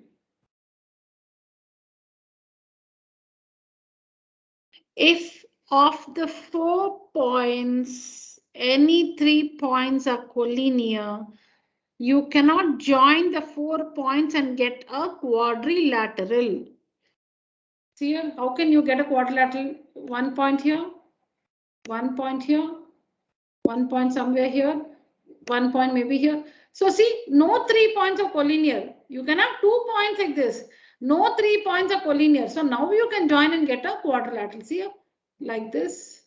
Speaker 1: If of the 4 points, any 3 points are collinear, you cannot join the 4 points and get a quadrilateral. See here, how can you get a quadrilateral? 1 point here, 1 point here, 1 point somewhere here, 1 point maybe here. So see, no 3 points are collinear. You can have 2 points like this. No 3 points are collinear. So now you can join and get a quadrilateral. See here, like this,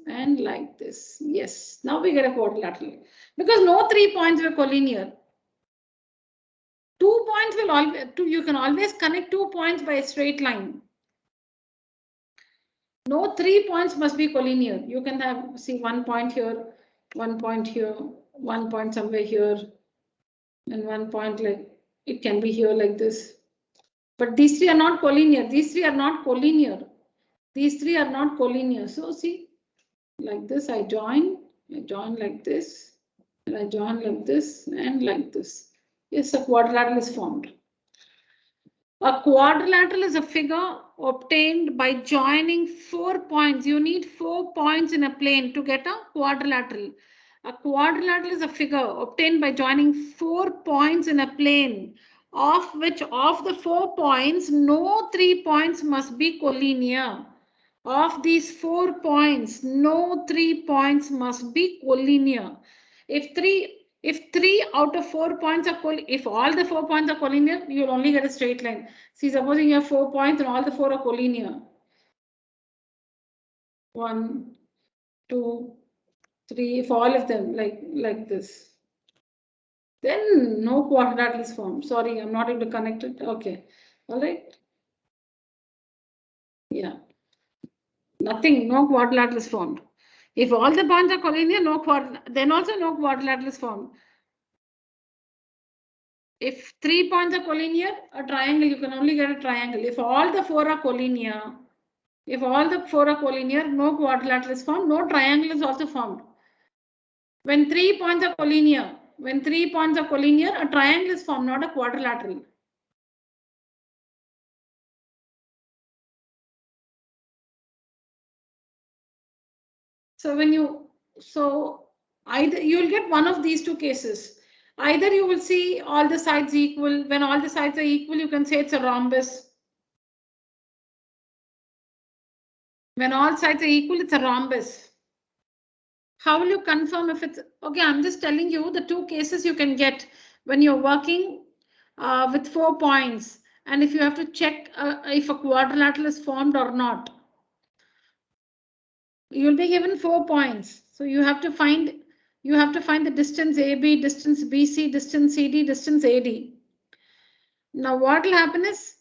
Speaker 1: and like this. Yes, now we get a quadrilateral because no 3 points were collinear. 2 points will always, you can always connect 2 points by a straight line. No 3 points must be collinear. You can have, see, 1 point here, 1 point here, 1 point somewhere here, and 1 point like, it can be here like this. But these three are not collinear. These three are not collinear. These three are not collinear. So see, like this, I join like this, and I join like this, and like this. Yes, a quadrilateral is formed. A quadrilateral is a figure obtained by joining 4 points. You need 4 points in a plane to get a quadrilateral. A quadrilateral is a figure obtained by joining 4 points in a plane, of which of the 4 points, no 3 points must be collinear. Of these 4 points, no 3 points must be collinear. If 3 out of 4 points are if all the 4 points are collinear, you will only get a straight line. See, supposing you have 4 points and all the 4 are collinear. 1, 2, 3, if all of them like this, then no quadrilateral is formed. Sorry, I'm not able to connect it. Okay, all right. Yeah, nothing, no quadrilateral is formed. If all the points are collinear, then also no quadrilateral is formed. If 3 points are collinear, a triangle, you can only get a triangle. If all the 4 are collinear, no quadrilateral is formed, no triangle is also formed. When 3 points are collinear, a triangle is formed, not a quadrilateral. So either you will get one of these two cases. Either you will see all the sides equal. When all the sides are equal, you can say it's a rhombus. When all sides are equal, it's a rhombus. How will you confirm if it's okay? I'm just telling you the two cases you can get when you're working with 4 points, and if you have to check if a quadrilateral is formed or not. You'll be given 4 points, so you have to find the distance AB, distance BC, distance CD, distance AD. Now what will happen is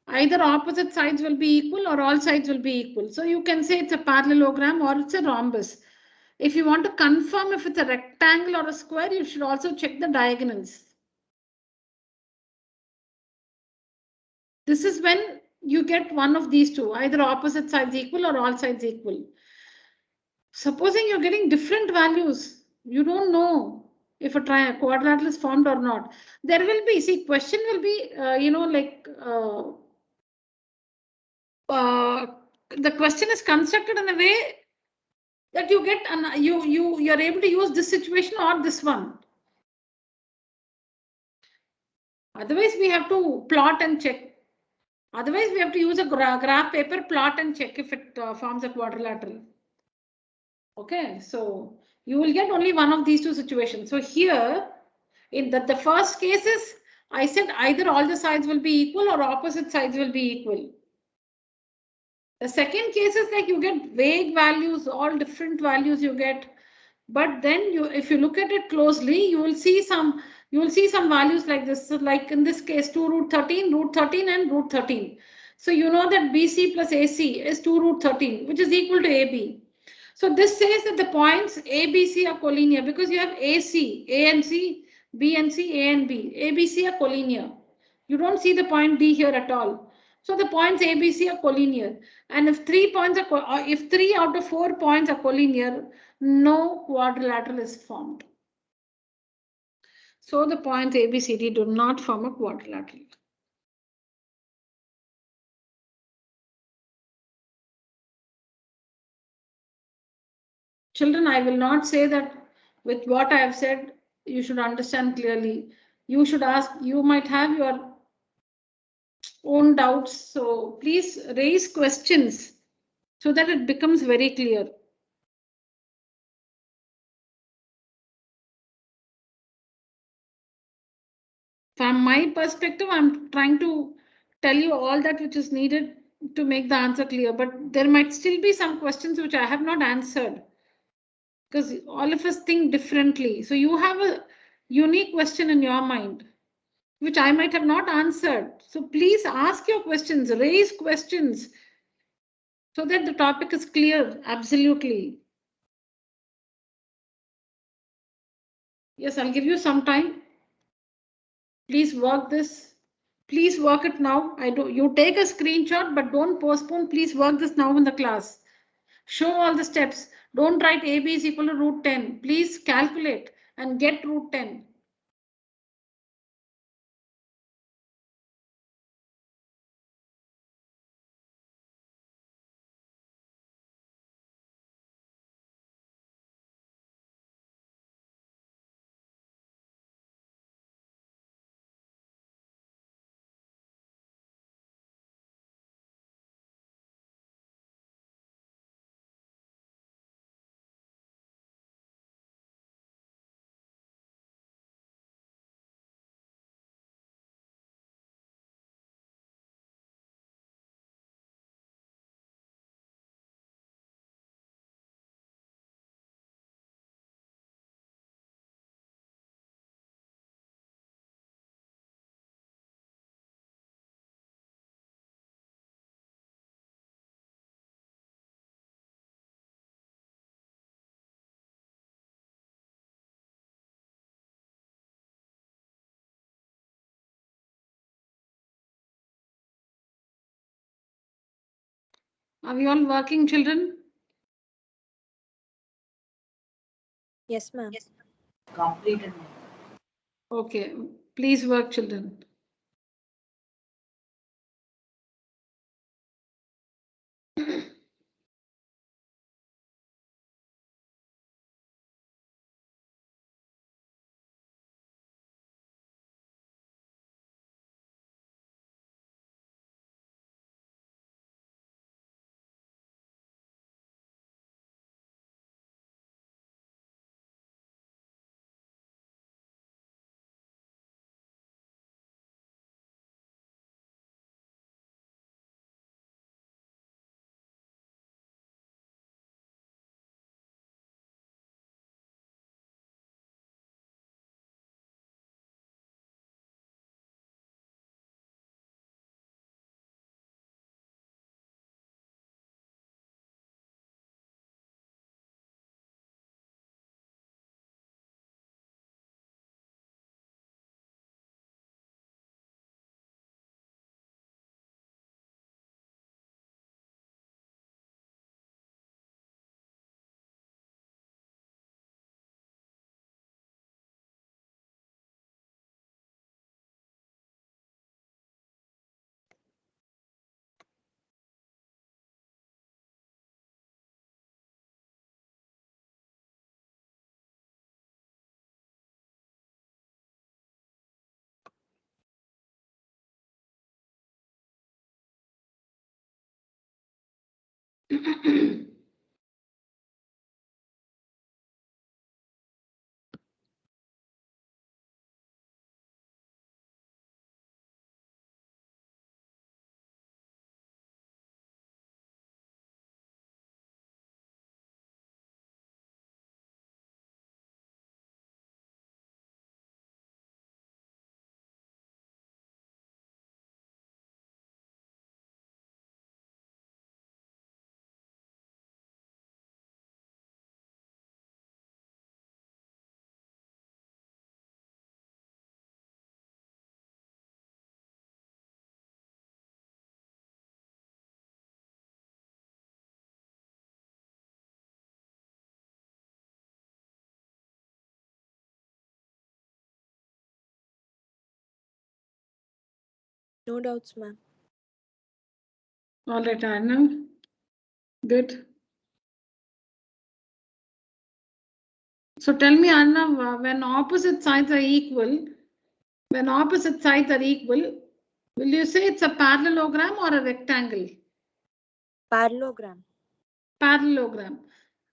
Speaker 1: either opposite sides will be equal or all sides will be equal. So you can say it's a parallelogram or it's a rhombus. If you want to confirm if it's a rectangle or a square, you should also check the diagonals. This is when you get one of these two, either opposite sides equal or all sides equal. Supposing you're getting different values, you don't know if a quadrilateral is formed or not. There will be, see, question will be, the question is constructed in a way that you get, you're able to use this situation or this one. Otherwise, we have to plot and check. Otherwise, we have to use a graph paper, plot and check if it forms a quadrilateral. Okay, so you will get only one of these two situations. So here, in the first case is, I said either all the sides will be equal or opposite sides will be equal. The second case is like you get vague values, all different values you get. But then if you look at it closely, you will see some values like this. So like in this case, 2 root 13, root 13 and root 13. So you know that BC plus AC is 2 root 13, which is equal to AB. So this says that the points A, B, C are collinear because you have AC, A and C, B and C, A and B. A, B, C are collinear. You don't see the point D here at all. So the points A, B, C are collinear. And if 3 points are, if 3 out of 4 points are collinear, no quadrilateral is formed. So the points A, B, C, D do not form a quadrilateral. Children, I will not say that with what I have said, you should understand clearly. You should ask, you might have your own doubts. So please raise questions so that it becomes very clear. From my perspective, I'm trying to tell you all that which is needed to make the answer clear, but there might still be some questions which I have not answered because all of us think differently. So you have a unique question in your mind which I might have not answered. So please ask your questions, raise questions so that the topic is clear. Absolutely. Yes, I'll give you some time. Please work this. Please work it now. You take a screenshot, but don't postpone. Please work this now in the class. Show all the steps. Don't write AB is equal to root 10. Please calculate and get root 10. Are we all working, children?
Speaker 5: Yes, ma'am.
Speaker 4: Completed.
Speaker 1: Okay. Please work, children.
Speaker 5: No doubts, ma'am.
Speaker 1: All right, Arnav. Good. So tell me, Arnav, when opposite sides are equal, will you say it's a parallelogram or a rectangle?
Speaker 5: Parallelogram.
Speaker 1: Parallelogram.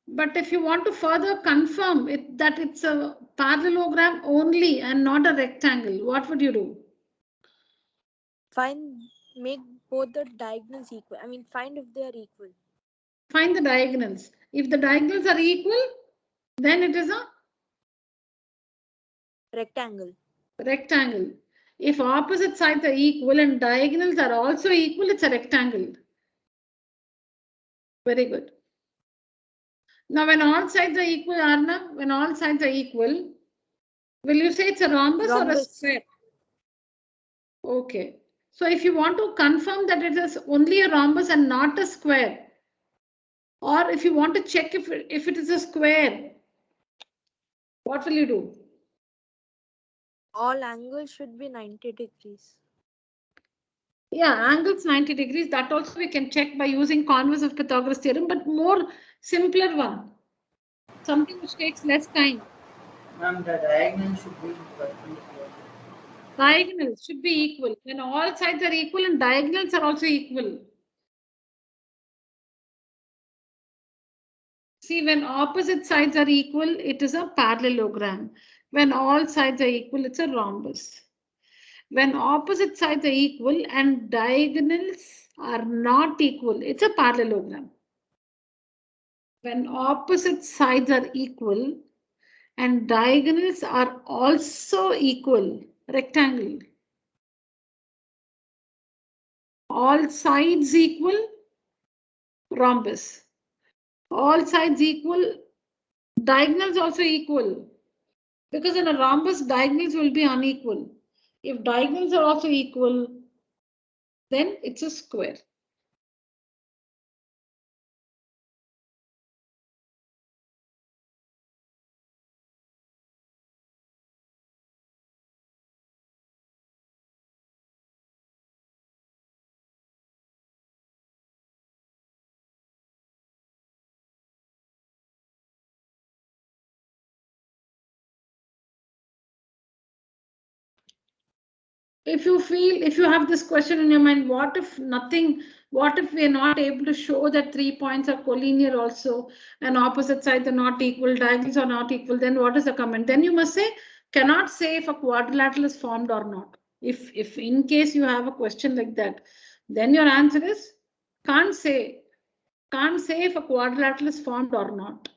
Speaker 1: But if you want to further confirm it that it's a parallelogram only and not a rectangle, what would you do?
Speaker 5: Make both the diagonals equal. I mean, find if they are equal.
Speaker 1: Find the diagonals. If the diagonals are equal, then it is a
Speaker 5: Rectangle.
Speaker 1: rectangle. If opposite sides are equal and diagonals are also equal, it's a rectangle. Very good. Now, when all sides are equal, Arnav, when all sides are equal, will you say it's a rhombus or a
Speaker 5: Rhombus.
Speaker 1: square? Okay. So if you want to confirm that it is only a rhombus and not a square, or if you want to check if it is a square, what will you do?
Speaker 5: All angles should be 90 degrees.
Speaker 1: Yeah, angles 90 degrees. That also we can check by using converse of Pythagoras theorem, but more simpler one. Something which takes less time.
Speaker 4: Ma'am, the diagonal should be perpendicular.
Speaker 1: Diagonals should be equal. When all sides are equal and diagonals are also equal. See, when opposite sides are equal, it is a parallelogram. When all sides are equal, it's a rhombus. When opposite sides are equal and diagonals are not equal, it's a parallelogram. When opposite sides are equal and diagonals are also equal, rectangle. All sides equal, rhombus. All sides equal, diagonals also equal. Because in a rhombus, diagonals will be unequal. If diagonals are also equal, then it's a square. If you feel, if you have this question in your mind, what if we are not able to show that 3 points are collinear also and opposite sides are not equal, diagonals are not equal, then what is the comment? Then you must say, cannot say if a quadrilateral is formed or not. If in case you have a question like that, then your answer is can't say if a quadrilateral is formed or not.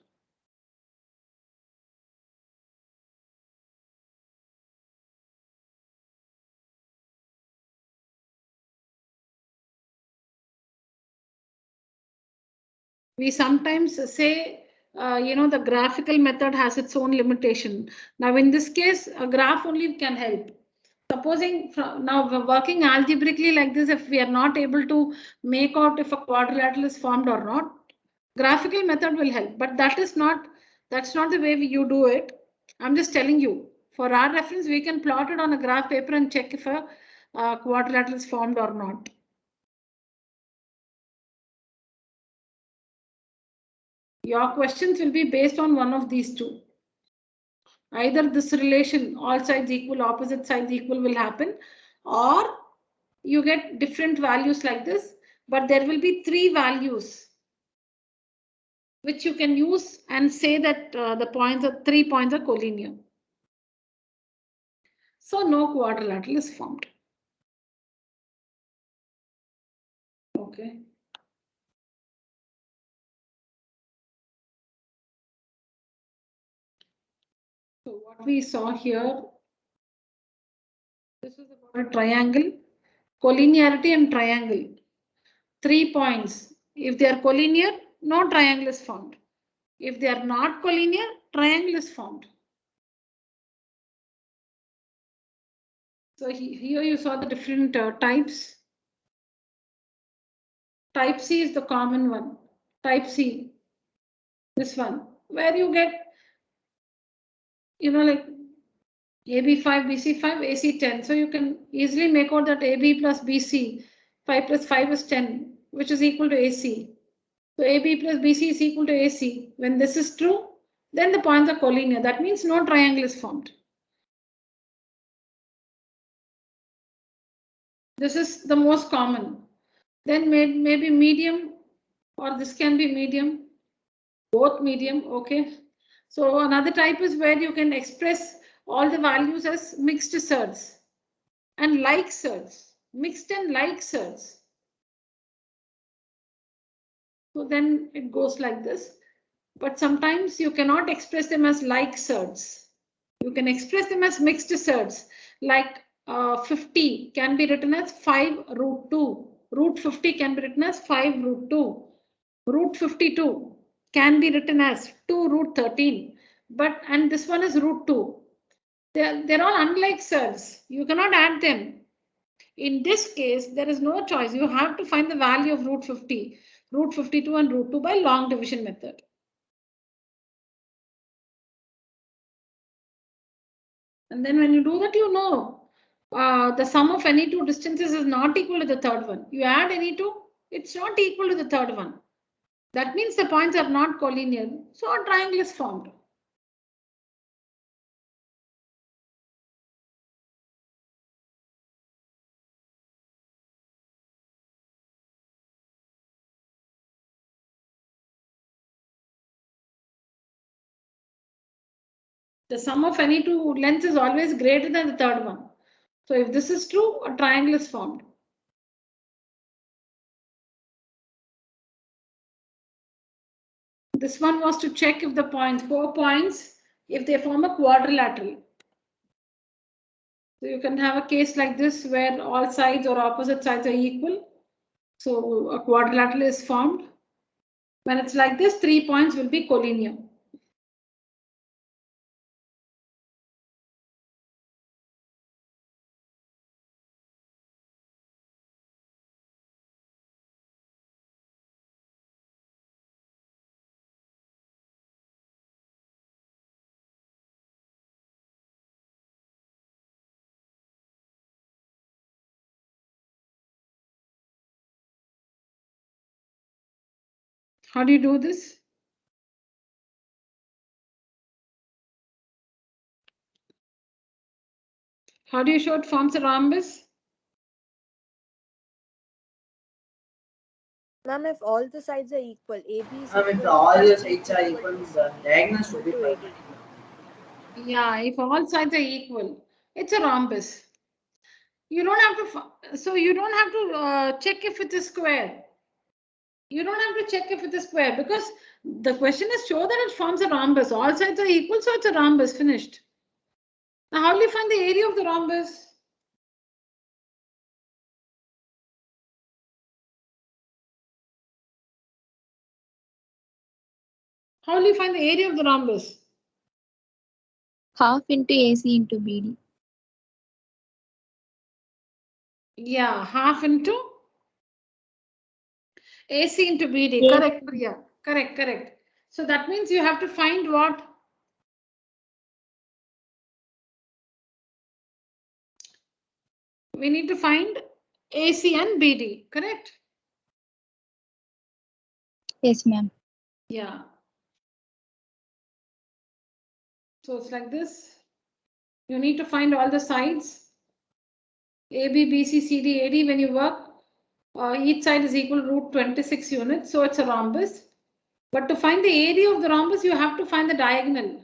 Speaker 1: We sometimes say, the graphical method has its own limitation. Now, in this case, a graph only can help. Supposing now we're working algebraically like this, if we are not able to make out if a quadrilateral is formed or not, graphical method will help. But that's not the way you do it. I'm just telling you. For our reference, we can plot it on a graph paper and check if a quadrilateral is formed or not. Your questions will be based on one of these two. Either this relation, all sides equal, opposite sides equal will happen, or you get different values like this, but there will be 3 values which you can use and say that the 3 points are collinear. So no quadrilateral is formed. Okay. So what we saw here, this is about a triangle, collinearity and triangle. 3 points. If they are collinear, no triangle is formed. If they are not collinear, triangle is formed. So here you saw the different types. Type C is the common one. Type C, this one, where you get, like AB5, BC5, AC10. So you can easily make out that AB plus BC, 5 plus 5 is 10, which is equal to AC. So AB plus BC is equal to AC. When this is true, then the points are collinear. That means no triangle is formed. This is the most common. Then maybe medium, or this can be medium, both medium, okay. So another type is where you can express all the values as mixed surds and like surds, mixed and like surds. So then it goes like this, but sometimes you cannot express them as like surds. You can express them as mixed surds, like 50 can be written as 5 root 2. Root 50 can be written as 5 root 2. Root 52 can be written as 2 root 13. And this one is root 2. They're all unlike surds. You cannot add them. In this case, there is no choice. You have to find the value of root 50, root 52 and root 2 by long division method. And then when you do that, you know the sum of any two distances is not equal to the third one. You add any two, it's not equal to the third one. That means the points are not collinear. So a triangle is formed. The sum of any two lengths is always greater than the third one. So if this is true, a triangle is formed. This one was to check if the points, 4 points, if they form a quadrilateral. So you can have a case like this where all sides or opposite sides are equal. So a quadrilateral is formed. When it's like this, 3 points will be collinear. How do you do this? How do you show it forms a rhombus?
Speaker 5: Ma'am, if all the sides are equal, AB is
Speaker 4: If
Speaker 5: equal
Speaker 4: all
Speaker 5: to
Speaker 4: your
Speaker 5: BC
Speaker 4: sides are equal, the diagonals should be
Speaker 5: to
Speaker 4: 5.
Speaker 5: AD.
Speaker 1: Yeah, if all sides are equal, it's a rhombus. You don't have to, so you don't have to check if it's a square. You don't have to check if it's a square because the question is show that it forms a rhombus. All sides are equal, so it's a rhombus, finished. Now, how will you find the area of the rhombus? How will you find the area of the rhombus?
Speaker 2: Half into AC into BD.
Speaker 1: Yeah, half into AC into BD.
Speaker 3: Yeah.
Speaker 1: Correct, Priya. Correct, correct. So that means you have to find what? We need to find AC and BD, correct?
Speaker 2: Yes, ma'am.
Speaker 1: Yeah. So it's like this. You need to find all the sides. AB, BC, CD, AD. When you work, each side is equal to root 26 units. So it's a rhombus. But to find the area of the rhombus, you have to find the diagonal.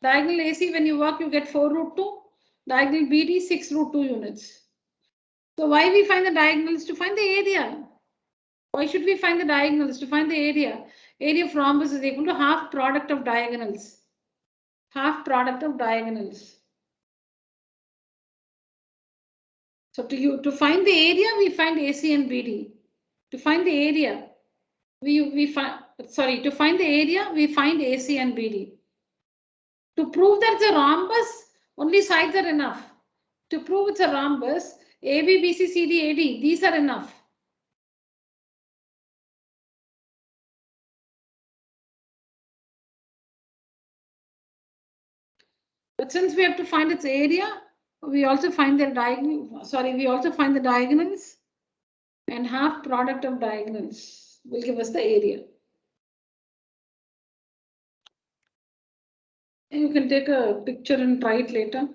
Speaker 1: Diagonal AC, when you work, you get 4 root 2. Diagonal BD, 6 root 2 units. So why we find the diagonals? To find the area. Why should we find the diagonals? To find the area. Area of rhombus is equal to half product of diagonals. Half product of diagonals. So to find the area, we find AC and BD. To find the area, we find AC and BD. To prove that it's a rhombus, only sides are enough. To prove it's a rhombus, AB, BC, CD, AD, these are enough. But since we have to find its area, we also find the diagonal. Sorry, we also find the diagonals, and half product of diagonals will give us the area. And you can take a picture and try it later.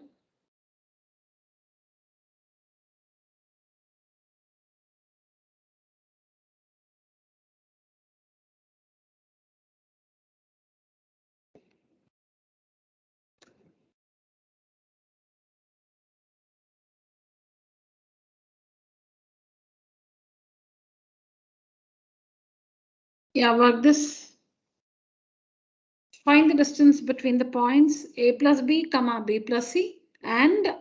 Speaker 1: Yeah, work this. Find the distance between the points a plus b, comma b plus c, and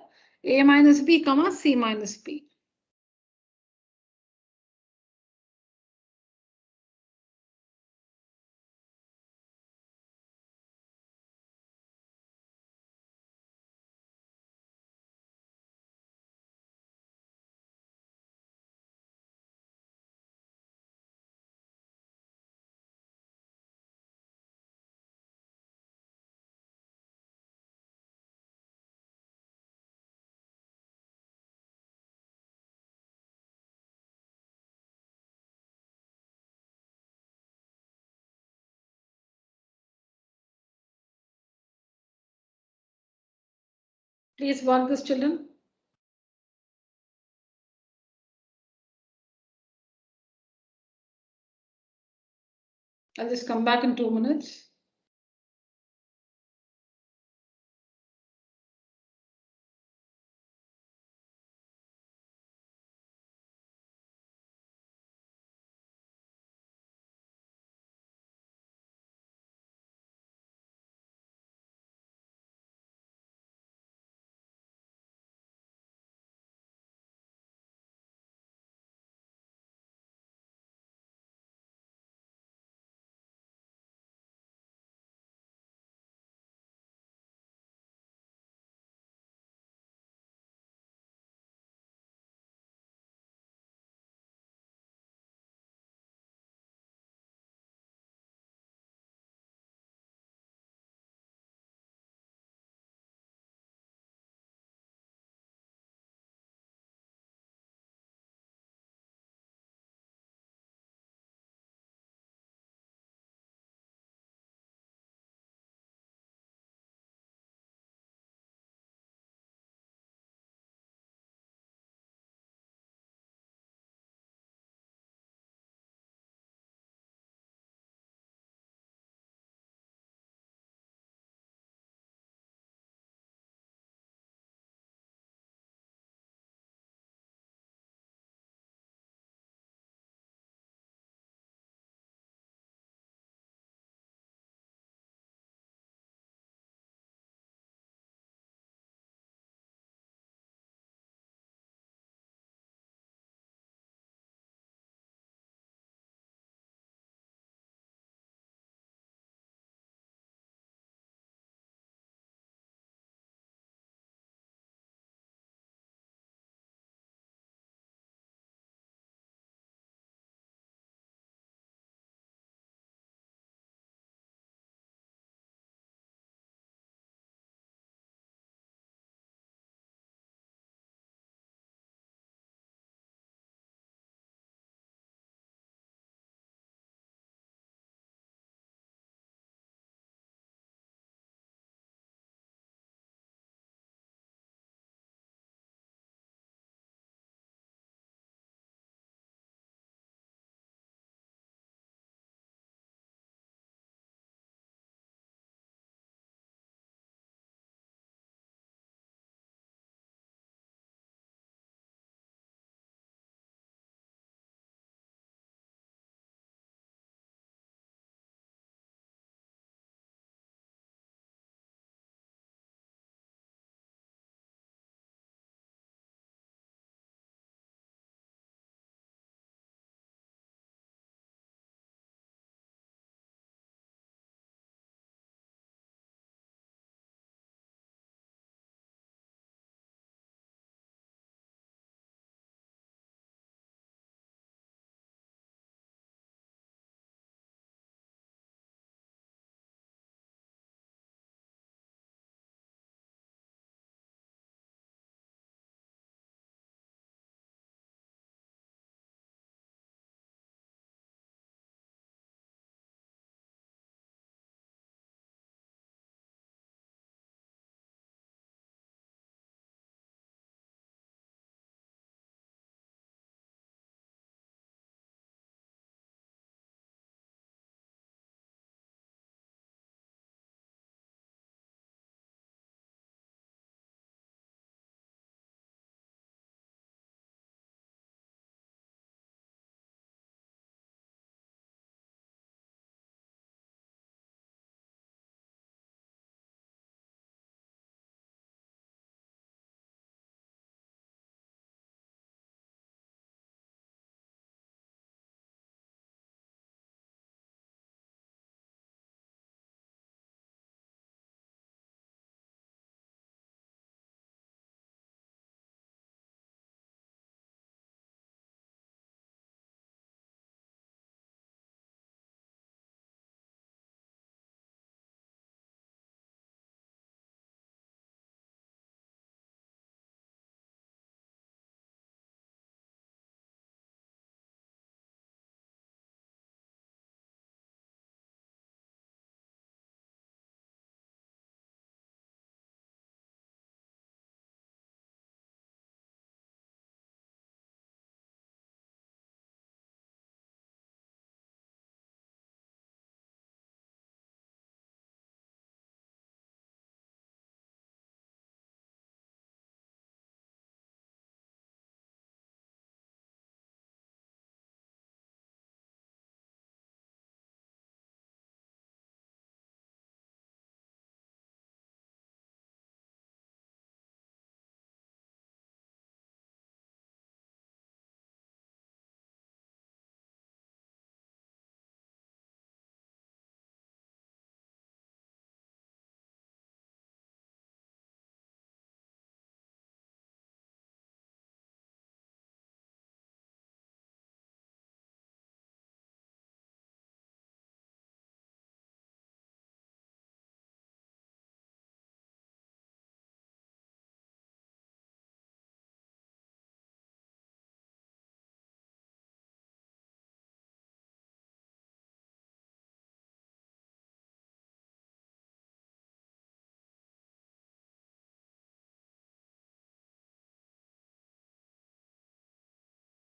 Speaker 1: a minus b, comma c minus b. Please work this, children. I'll just come back in 2 minutes.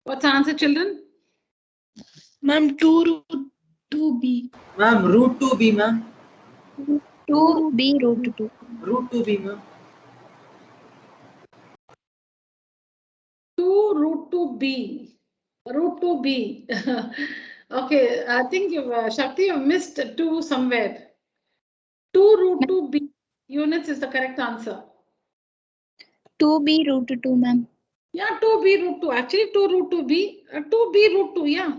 Speaker 1: What's the answer, children?
Speaker 3: Ma'am, 2 root 2b.
Speaker 4: Ma'am, root 2b, ma'am.
Speaker 2: 2b root 2.
Speaker 4: Root 2b, ma'am.
Speaker 1: 2 root 2b. Root 2b. Okay, I think you've, Shakti, you've missed 2 somewhere. 2 root 2b units is the correct answer.
Speaker 2: 2b root 2, ma'am.
Speaker 1: Yeah, 2b root 2. Actually, 2 root 2b. 2b root 2, yeah.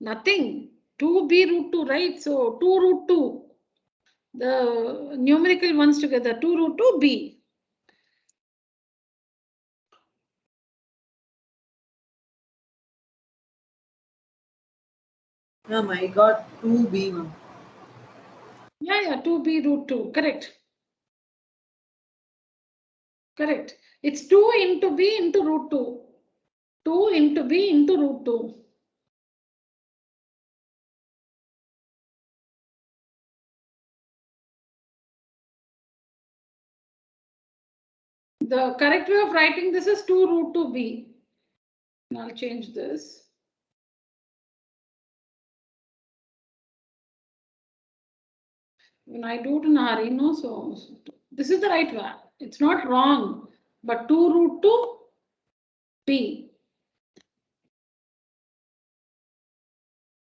Speaker 1: Nothing. 2b root 2, right? So 2 root 2. The numerical ones together. 2 root 2b.
Speaker 4: Ma'am, I got 2b, ma'am.
Speaker 1: Yeah, 2b root 2. Correct. Correct. It's 2 into b into root 2. 2 into b into root 2. The correct way of writing this is 2 root 2b. I'll change this. When I do it in a hurry, no, so this is the right way. It's not wrong, but 2 root 2 b.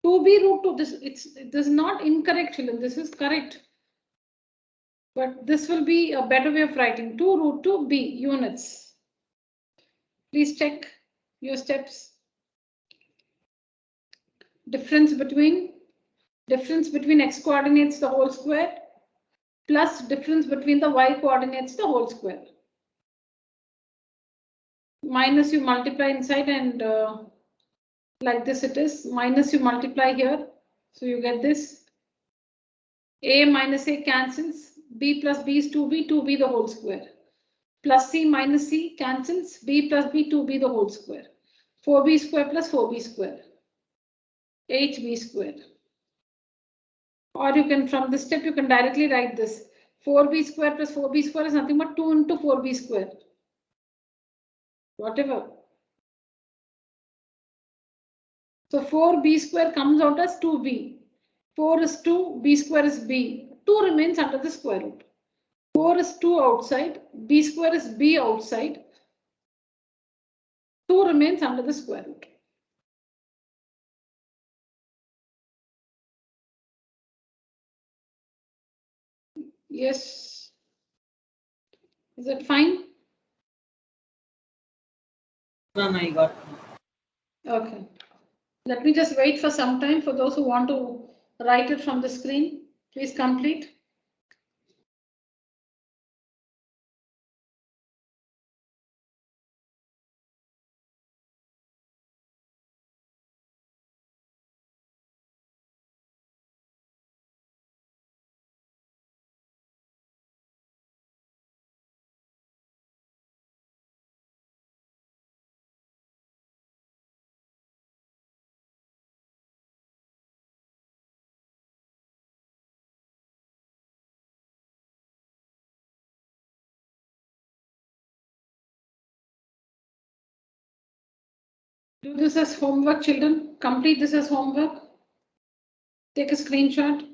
Speaker 1: 2b root 2, this is not incorrect, children. This is correct. But this will be a better way of writing 2 root 2 b units. Please check your steps. Difference between x coordinates the whole square plus difference between the y coordinates the whole square. Minus you multiply inside and like this it is. Minus you multiply here. So you get this. A minus A cancels. B plus B is 2b, 2b the whole square. Plus C minus C cancels. B plus B, 2b the whole square. 4b square plus 4b square. 8b square. Or you can, from this step, you can directly write this. 4b square plus 4b square is nothing but 2 into 4b square. Whatever. So 4b square comes out as 2b. 4 is 2, b square is b. 2 remains under the square root. 4 is 2 outside, b square is b outside. 2 remains under the square root. Yes. Is that fine?
Speaker 4: Ma'am, I got.
Speaker 1: Okay. Let me just wait for some time for those who want to write it from the screen. Please complete. Do this as homework, children. Complete this as homework. Take a screenshot.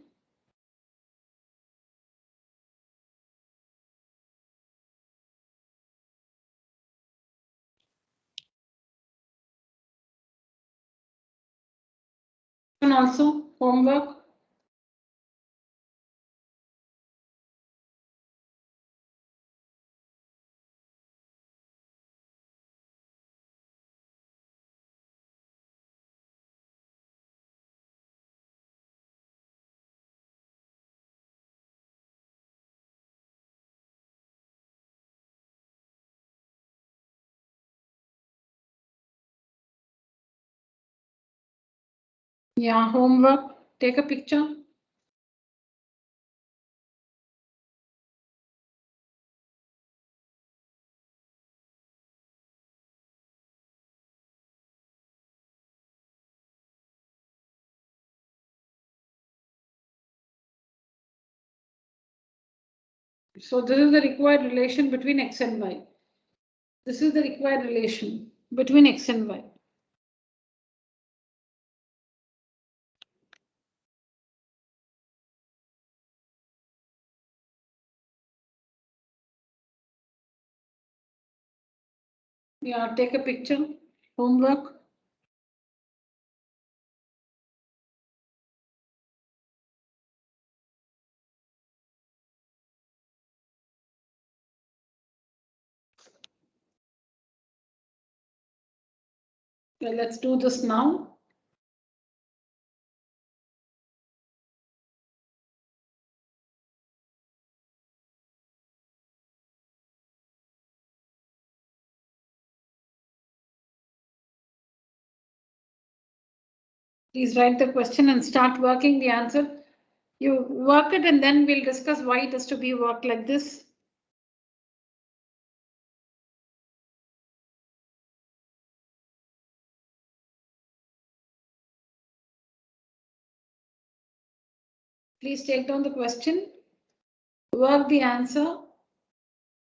Speaker 1: And also homework. Yeah, homework. Take a picture. So this is the required relation between x and y. This is the required relation. between x and y. Yeah, take a picture. Homework. Okay, let's do this now. Please write the question and start working the answer. You work it and then we'll discuss why it has to be worked like this. Please take down the question, work the answer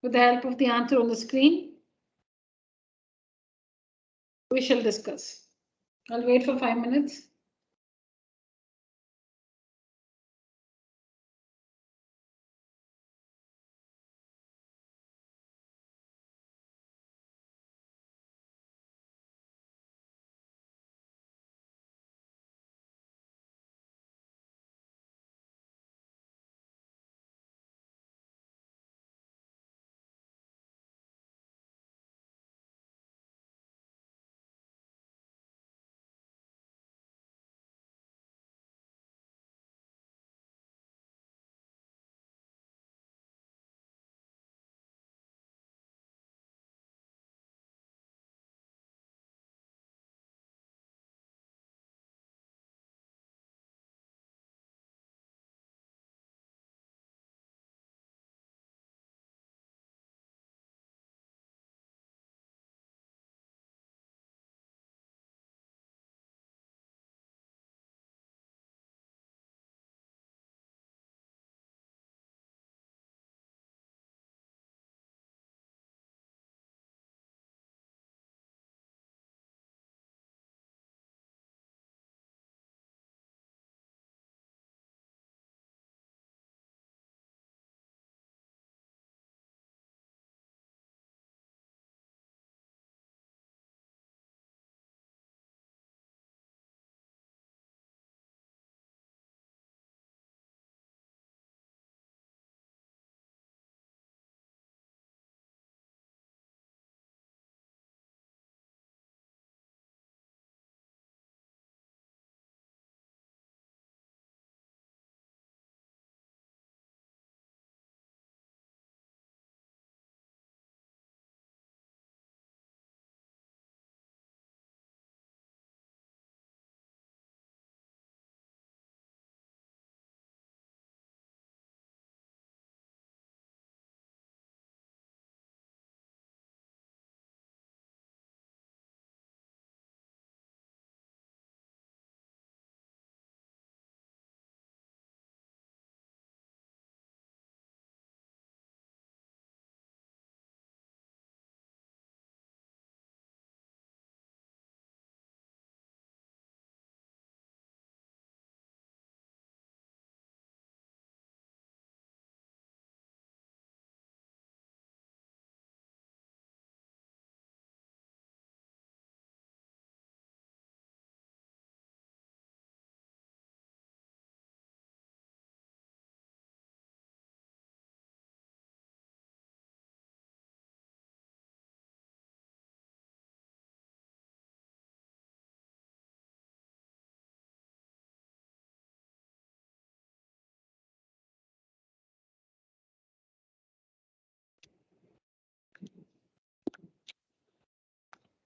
Speaker 1: with the help of the answer on the screen. We shall discuss. I'll wait for 5 minutes.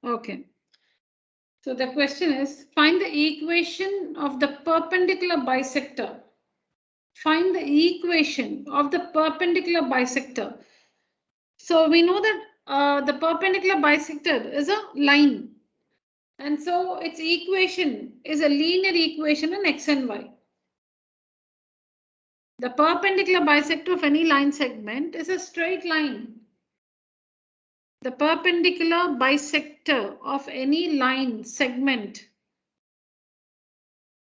Speaker 1: Okay. So the question is, find the equation of the perpendicular bisector. Find the equation of the perpendicular bisector. So we know that the perpendicular bisector is a line. And so its equation is a linear equation in x and y. The perpendicular bisector of any line segment is a straight line. the perpendicular bisector of any line segment.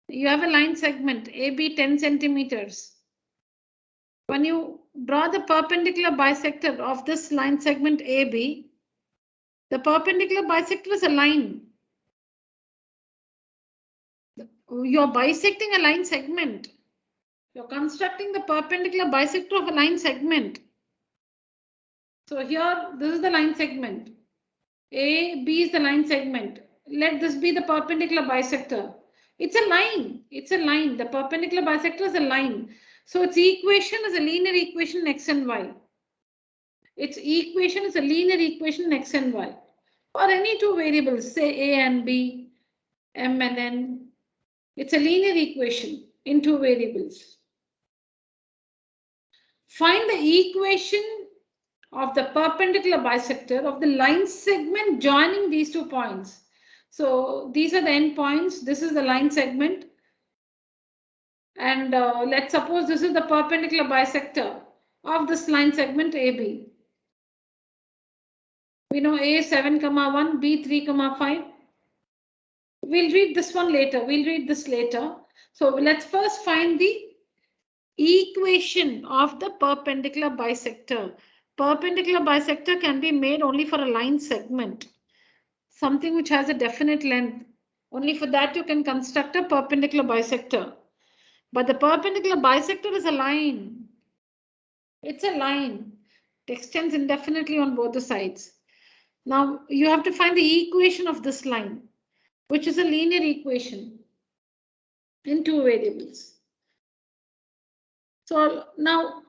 Speaker 1: You have a line segment AB 10 centimeters. When you draw the perpendicular bisector of this line segment AB, the perpendicular bisector is a line. You're bisecting a line segment. You're constructing the perpendicular bisector of a line segment. So here, this is the line segment. A, B is the line segment. Let this be the perpendicular bisector. It's a line. It's a line. The perpendicular bisector is a line. So its equation is a linear equation X and Y. Its equation is a linear equation X and Y. For any two variables, say A and B, M and N. It's a linear equation in two variables. Find the equation of the perpendicular bisector of the line segment joining these 2 points. So these are the end points. This is the line segment. And let's suppose this is the perpendicular bisector of this line segment AB. We know A 7, 1, B 3, 5. We'll read this one later. We'll read this later. So let's first find the equation of the perpendicular bisector. Perpendicular bisector can be made only for a line segment, something which has a definite length. Only for that you can construct a perpendicular bisector. But the perpendicular bisector is a line. It's a line. It extends indefinitely on both the sides. Now you have to find the equation of this line, which is a linear equation in two variables. So now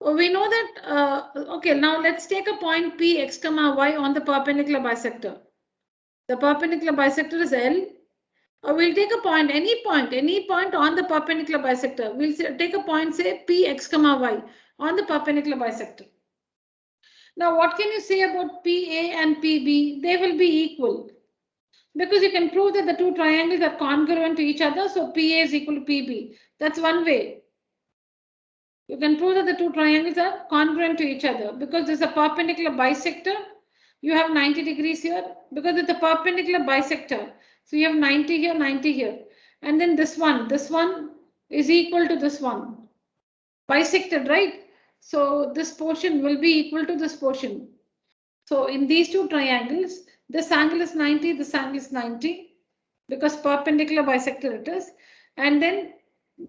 Speaker 1: we know that, okay, now let's take a point P x, y on the perpendicular bisector. The perpendicular bisector is L. Or we'll take a point, any point on the perpendicular bisector. We'll take a point, say P x, y on the perpendicular bisector. Now, what can you say about PA and PB? They will be equal. Because you can prove that the two triangles are congruent to each other. So PA is equal to PB. That's one way. You can prove that the two triangles are congruent to each other because there's a perpendicular bisector. You have 90 degrees here because it's a perpendicular bisector. So you have 90 here, 90 here. And then this one is equal to this one. Bisected, right? So this portion will be equal to this portion. So in these two triangles, this angle is 90, this angle is 90 because perpendicular bisector it is. And then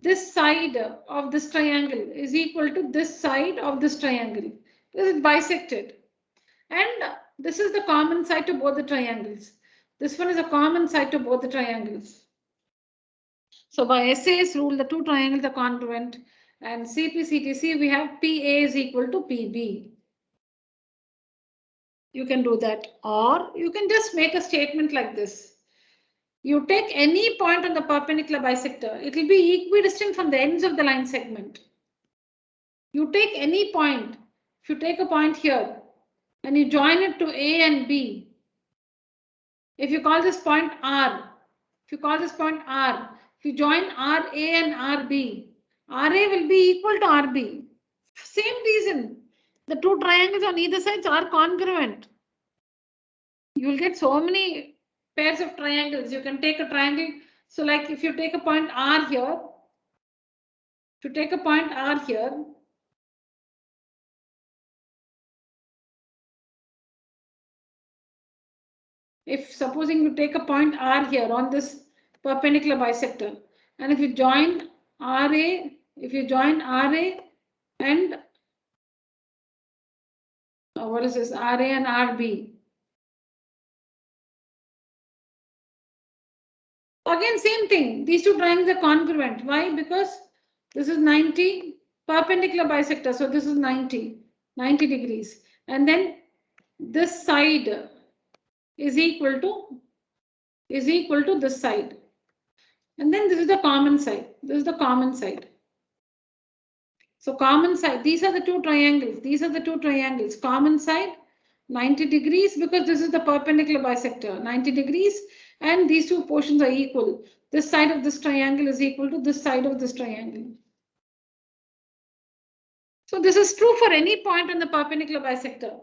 Speaker 1: this side of this triangle is equal to this side of this triangle. This is bisected. And this is the common side to both the triangles. This one is a common side to both the triangles. So by SAS rule, the two triangles are congruent. And CP/CTC, we have PA is equal to PB. You can do that. Or you can just make a statement like this. You take any point on the perpendicular bisector, it will be equidistant from the ends of the line segment. You take any point. If you take a point here and you join it to A and B, if you call this point R, if you join RA and RB, RA will be equal to RB. Same reason. The two triangles on either sides are congruent. You will get so many pairs of triangles. You can take a triangle. So like if you take a point R here, if supposing you take a point R here on this perpendicular bisector, and if you join RA, and what is this, RA and RB. Again, same thing. These two triangles are congruent. Why? Because this is 90 perpendicular bisector. So this is 90 degrees. And then this side is equal to this side. And then this is the common side. So common side, these are the two triangles. Common side, 90 degrees because this is the perpendicular bisector, 90 degrees. And these two portions are equal. This side of this triangle is equal to this side of this triangle. So this is true for any point on the perpendicular bisector.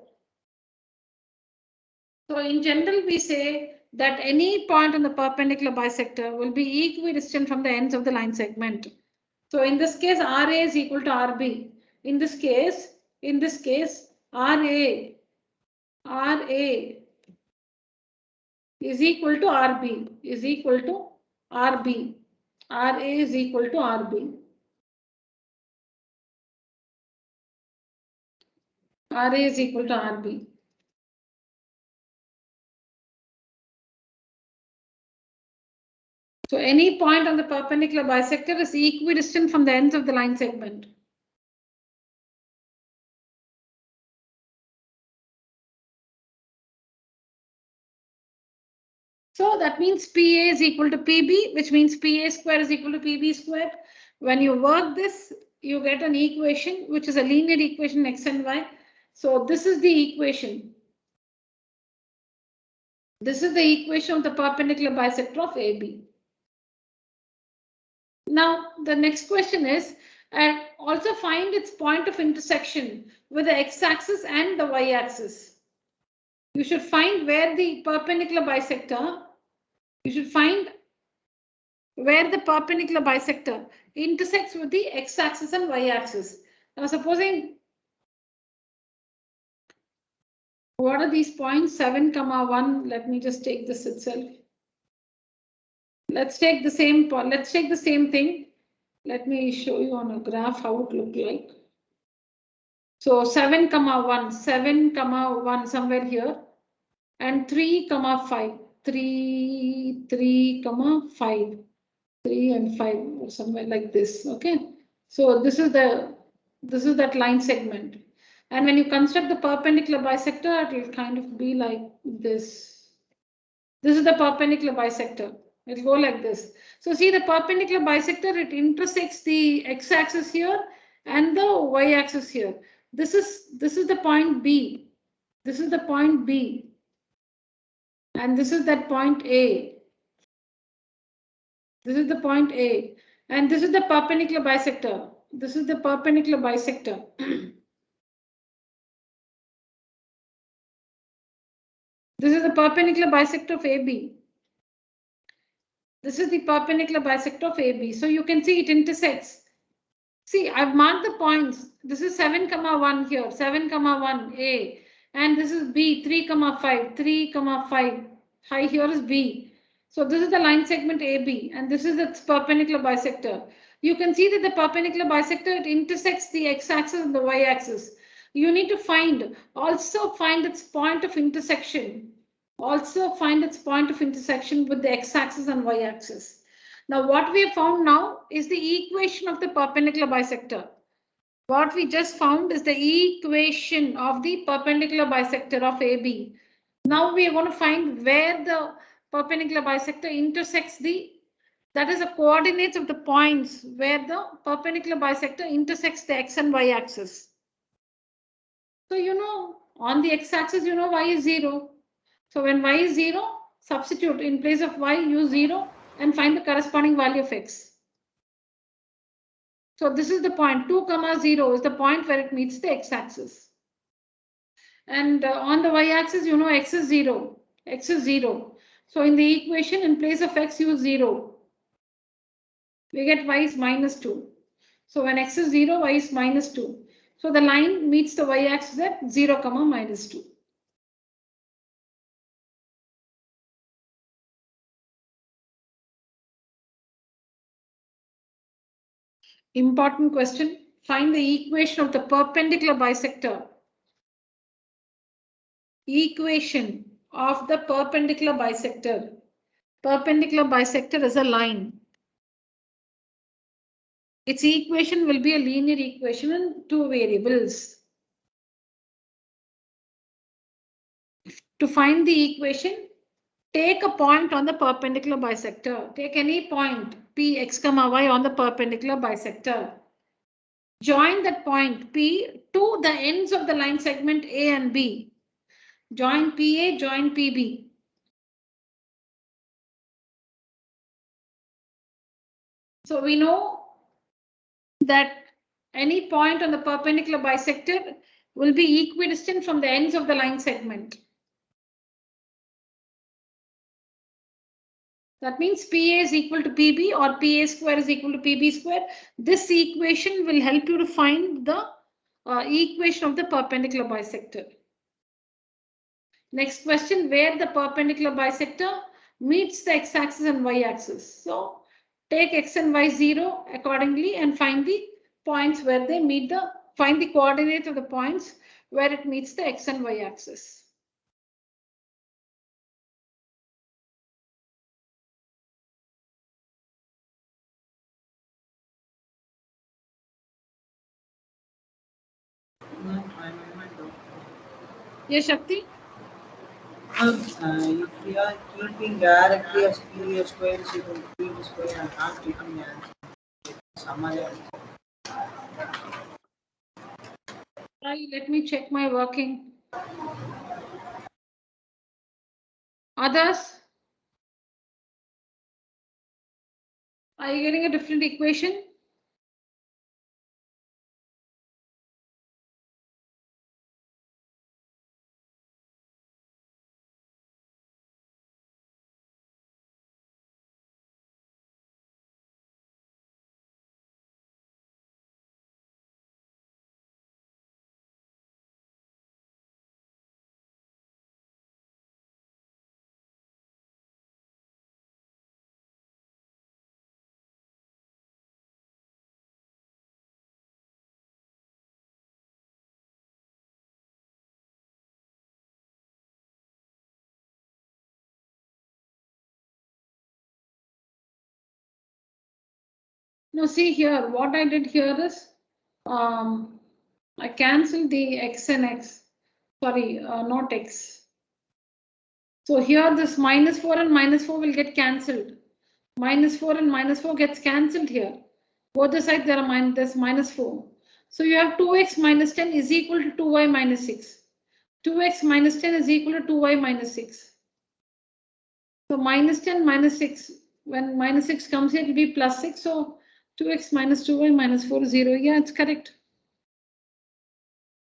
Speaker 1: So in general, we say that any point on the perpendicular bisector will be equidistant from the ends of the line segment. So in this case, RA is equal to RB. In this case, RA is equal to RB, is equal to RB. RA is equal to RB. RA is equal to RB. So any point on the perpendicular bisector is equidistant from the ends of the line segment. So that means PA is equal to PB, which means PA square is equal to PB square. When you work this, you get an equation, which is a linear equation x and y. So this is the equation. This is the equation of the perpendicular bisector of AB. Now, the next question is, and also find its point of intersection with the x-axis and the y-axis. You should find where the perpendicular bisector, intersects with the x-axis and y-axis. Now, supposing, what are these points? 7, 1. Let me just take this itself. Let's take the same point. Let's take the same thing. Let me show you on a graph how it look like. So 7, 1, 7, 1 somewhere here, and 3, 5, 3, 5, 3 and 5 or somewhere like this. Okay, so this is that line segment, and when you construct the perpendicular bisector, it will kind of be like this. This is the perpendicular bisector. It will go like this. So see the perpendicular bisector, it intersects the x-axis here and the y-axis here. This is the point B. This is the point B. And this is that point A. This is the point A. And this is the perpendicular bisector. This is the perpendicular bisector. This is the perpendicular bisector of AB. This is the perpendicular bisector of AB. So you can see it intersects. See, I've marked the points. This is 7, 1 here, 7, 1, A. And this is B, 3, 5, 3, 5. High here is B. So this is the line segment AB, and this is its perpendicular bisector. You can see that the perpendicular bisector, it intersects the x-axis and the y-axis. You need to also find its point of intersection. Also find its point of intersection with the x-axis and y-axis. Now, what we have found now is the equation of the perpendicular bisector. What we just found is the equation of the perpendicular bisector of AB. Now we are going to find where the perpendicular bisector intersects that is the coordinates of the points where the perpendicular bisector intersects the x and y axis. So you know, on the x-axis, you know y is 0. So when y is 0, substitute in place of y, use 0 and find the corresponding value of x. So this is the point 2, 0 is the point where it meets the x-axis. And on the y-axis, you know x is 0. X is 0. So in the equation, in place of x, use 0. We get y is minus 2. So when x is 0, y is minus 2. So the line meets the y-axis at 0, minus 2. Important question. Find the equation of the perpendicular bisector. Equation of the perpendicular bisector. Perpendicular bisector is a line. Its equation will be a linear equation in 2 variables. To find the equation, take a point on the perpendicular bisector. Take any point P x, y on the perpendicular bisector. Join that point P to the ends of the line segment A and B. Join PA, join PB. So we know that any point on the perpendicular bisector will be equidistant from the ends of the line segment. That means PA is equal to PB or PA square is equal to PB square. This equation will help you to find the equation of the perpendicular bisector. Next question, where the perpendicular bisector meets the x-axis and y-axis. So take x and y 0 accordingly and find the points where they meet find the coordinates of the points where it meets the x and y axis.
Speaker 4: I'm in my doubt.
Speaker 1: Yes, Shakti?
Speaker 4: If we are keeping directly as P square is equal to P square and not keeping as some other.
Speaker 1: Let me check my working. Others? Are you getting a different equation? No, see here, what I did here is I cancelled the x and x. Sorry, not x. So here this -4 and -4 will get cancelled. -4 and -4 gets cancelled here. Both the sides there are there's -4. So you have 2x minus 10 is equal to 2y minus 6. 2x minus 10 is equal to 2y minus 6. So minus 10 minus 6. When minus 6 comes here, it will be plus 6. So 2x minus 2y minus 4 is 0. Yeah, it's correct.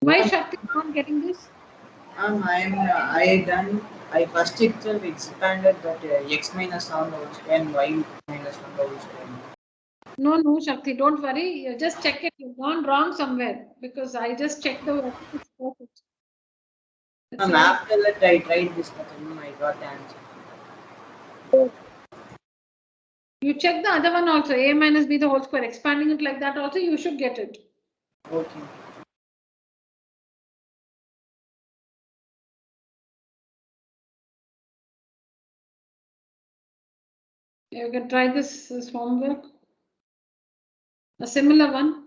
Speaker 1: Why Shakti is not getting this?
Speaker 4: I first itself expanded that x minus 1 whole square and y minus 1 whole square.
Speaker 1: No, Shakti, don't worry. You just check it. You've gone wrong somewhere because I just checked the work. It's perfect.
Speaker 4: After that, I tried this method and I got the answer.
Speaker 1: You check the other one also, a minus b the whole square. Expanding it like that also, you should get it.
Speaker 4: Okay.
Speaker 1: You can try this homework. A similar one.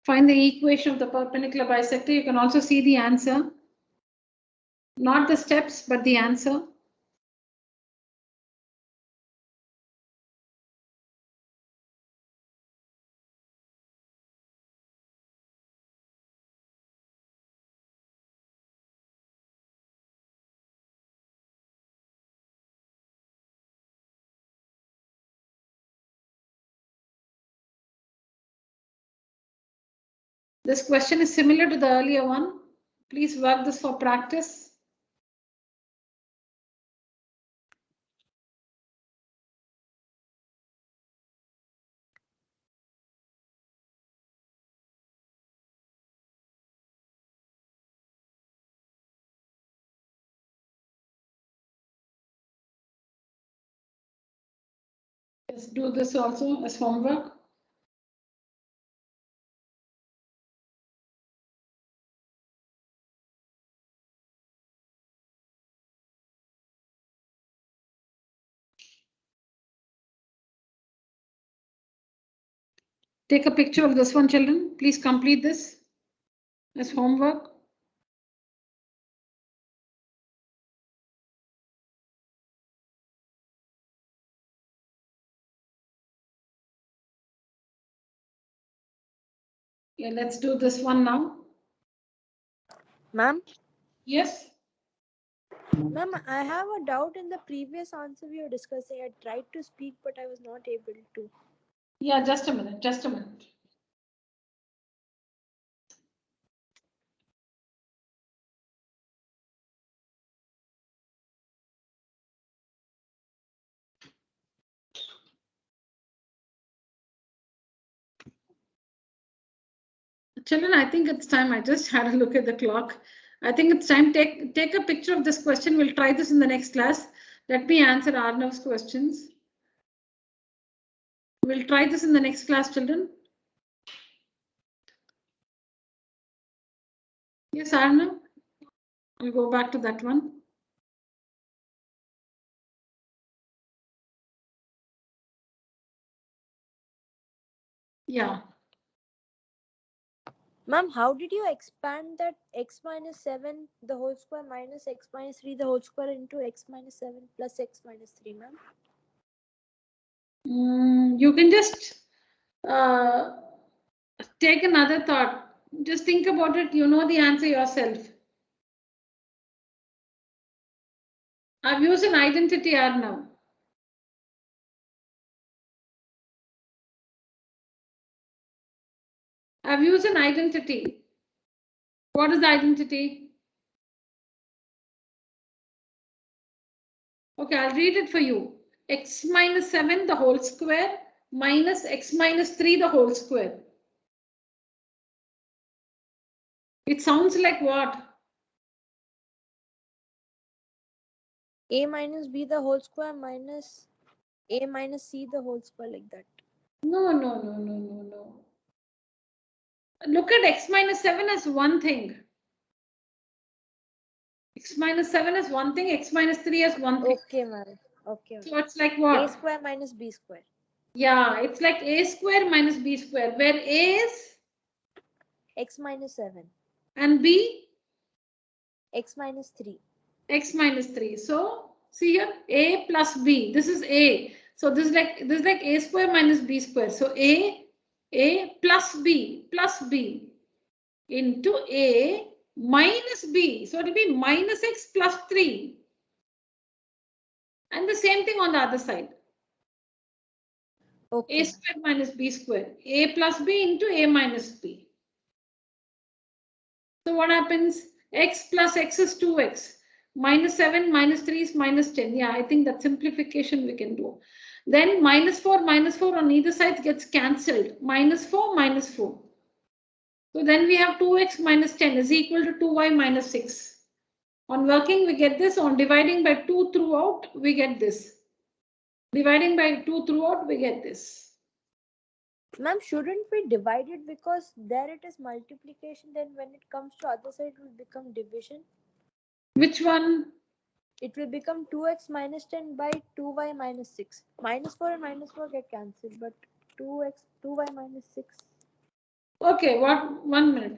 Speaker 1: Find the equation of the perpendicular bisector. You can also see the answer. Not the steps, but the answer. This question is similar to the earlier one. Please work this for practice. Let's do this also as homework. Take a picture of this one, children. Please complete this as homework. Yeah, let's do this one now.
Speaker 5: Ma'am?
Speaker 1: Yes.
Speaker 5: Ma'am, I have a doubt in the previous answer we were discussing. I tried to speak, but I was not able to.
Speaker 1: Yeah, just a minute, just a minute. Children, I think it's time. I just had a look at the clock. I think it's time. Take a picture of this question. We'll try this in the next class. Let me answer Arnav's questions. We'll try this in the next class, children. Yes, Arnav. I'll go back to that one. Yeah.
Speaker 5: Ma'am, how did you expand that x minus 7 the whole square minus x minus 3 the whole square into x minus 7 plus x minus 3, ma'am?
Speaker 1: You can just take another thought. Just think about it. You know the answer yourself. I've used an identity Arnav. I've used an identity. What is the identity? Okay, I'll read it for you. X minus 7 the whole square minus x minus 3 the whole square. It sounds like what?
Speaker 5: A minus b the whole square minus a minus c the whole square, like that.
Speaker 1: No. Look at x minus 7 as one thing. X minus 7 is one thing, x minus 3 is one thing.
Speaker 5: Okay, ma'am. Okay, ma'am.
Speaker 1: So it's like what?
Speaker 5: A square minus b square.
Speaker 1: Yeah, it's like a square minus b square, where a is
Speaker 5: X minus 7.
Speaker 1: and b
Speaker 5: X minus 3.
Speaker 1: x minus 3. So see here, a plus b. This is a. So this is like a square minus b square. So a plus b into a minus b. So it will be minus x plus 3. And the same thing on the other side.
Speaker 5: Okay.
Speaker 1: A square minus b square. A plus b into a minus b. So what happens? X plus x is 2x. Minus 7 minus 3 is minus 10. Yeah, I think that simplification we can do. Then minus 4 on either side gets cancelled. Minus 4 minus 4. So then we have 2x minus 10 is equal to 2y minus 6. On working, we get this. On dividing by 2 throughout, we get this. Dividing by 2 throughout, we get this.
Speaker 5: Ma'am, shouldn't we divide it, because there it is multiplication, then when it comes to other side it will become division?
Speaker 1: Which one?
Speaker 5: It will become 2x minus 10 by 2y minus 6. Minus 4 and minus 4 get cancelled, but 2y minus 6.
Speaker 1: Okay, what? 1 minute.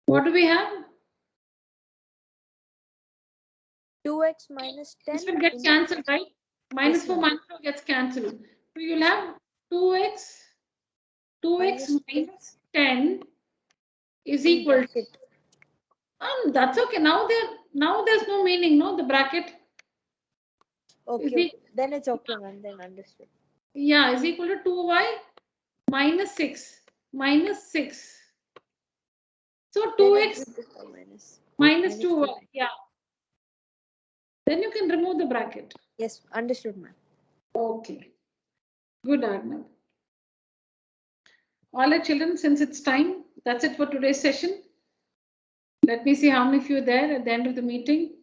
Speaker 1: What do we have?
Speaker 5: 2x minus 10.
Speaker 1: This one gets cancelled, right? Minus 4 minus 4 gets cancelled. So you'll have 2x minus 10 is equal to. That's okay. Now there's no meaning, no? The bracket.
Speaker 5: Okay. Then it's okay, ma'am. Then understood.
Speaker 1: Yeah, is equal to 2y minus 6. So 2x minus 2y. Yeah. Then you can remove the bracket.
Speaker 5: Yes, understood, ma'am.
Speaker 1: Okay. Good, Arnav. All right, children, since it's time, that's it for today's session. Let me see how many of you are there at the end of the meeting.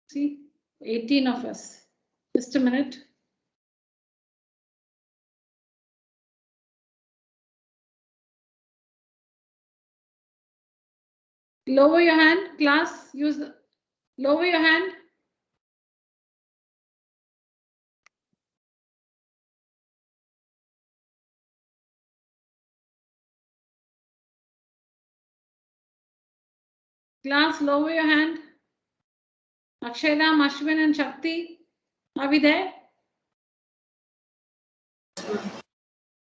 Speaker 1: See, 18 of us. Just a minute. Lower your hand, class. Lower your hand. Class, lower your hand. Aksharam, Ashwin, and Shakti, are we there?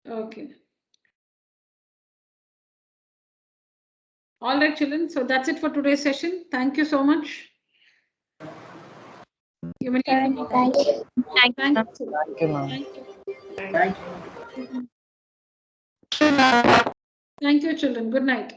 Speaker 1: Okay. All right, children. So that's it for today's session. Thank you so much. You may
Speaker 2: Thank you.
Speaker 1: Thank you.
Speaker 4: Thank you, ma'am.
Speaker 1: Thank you, children. Good night.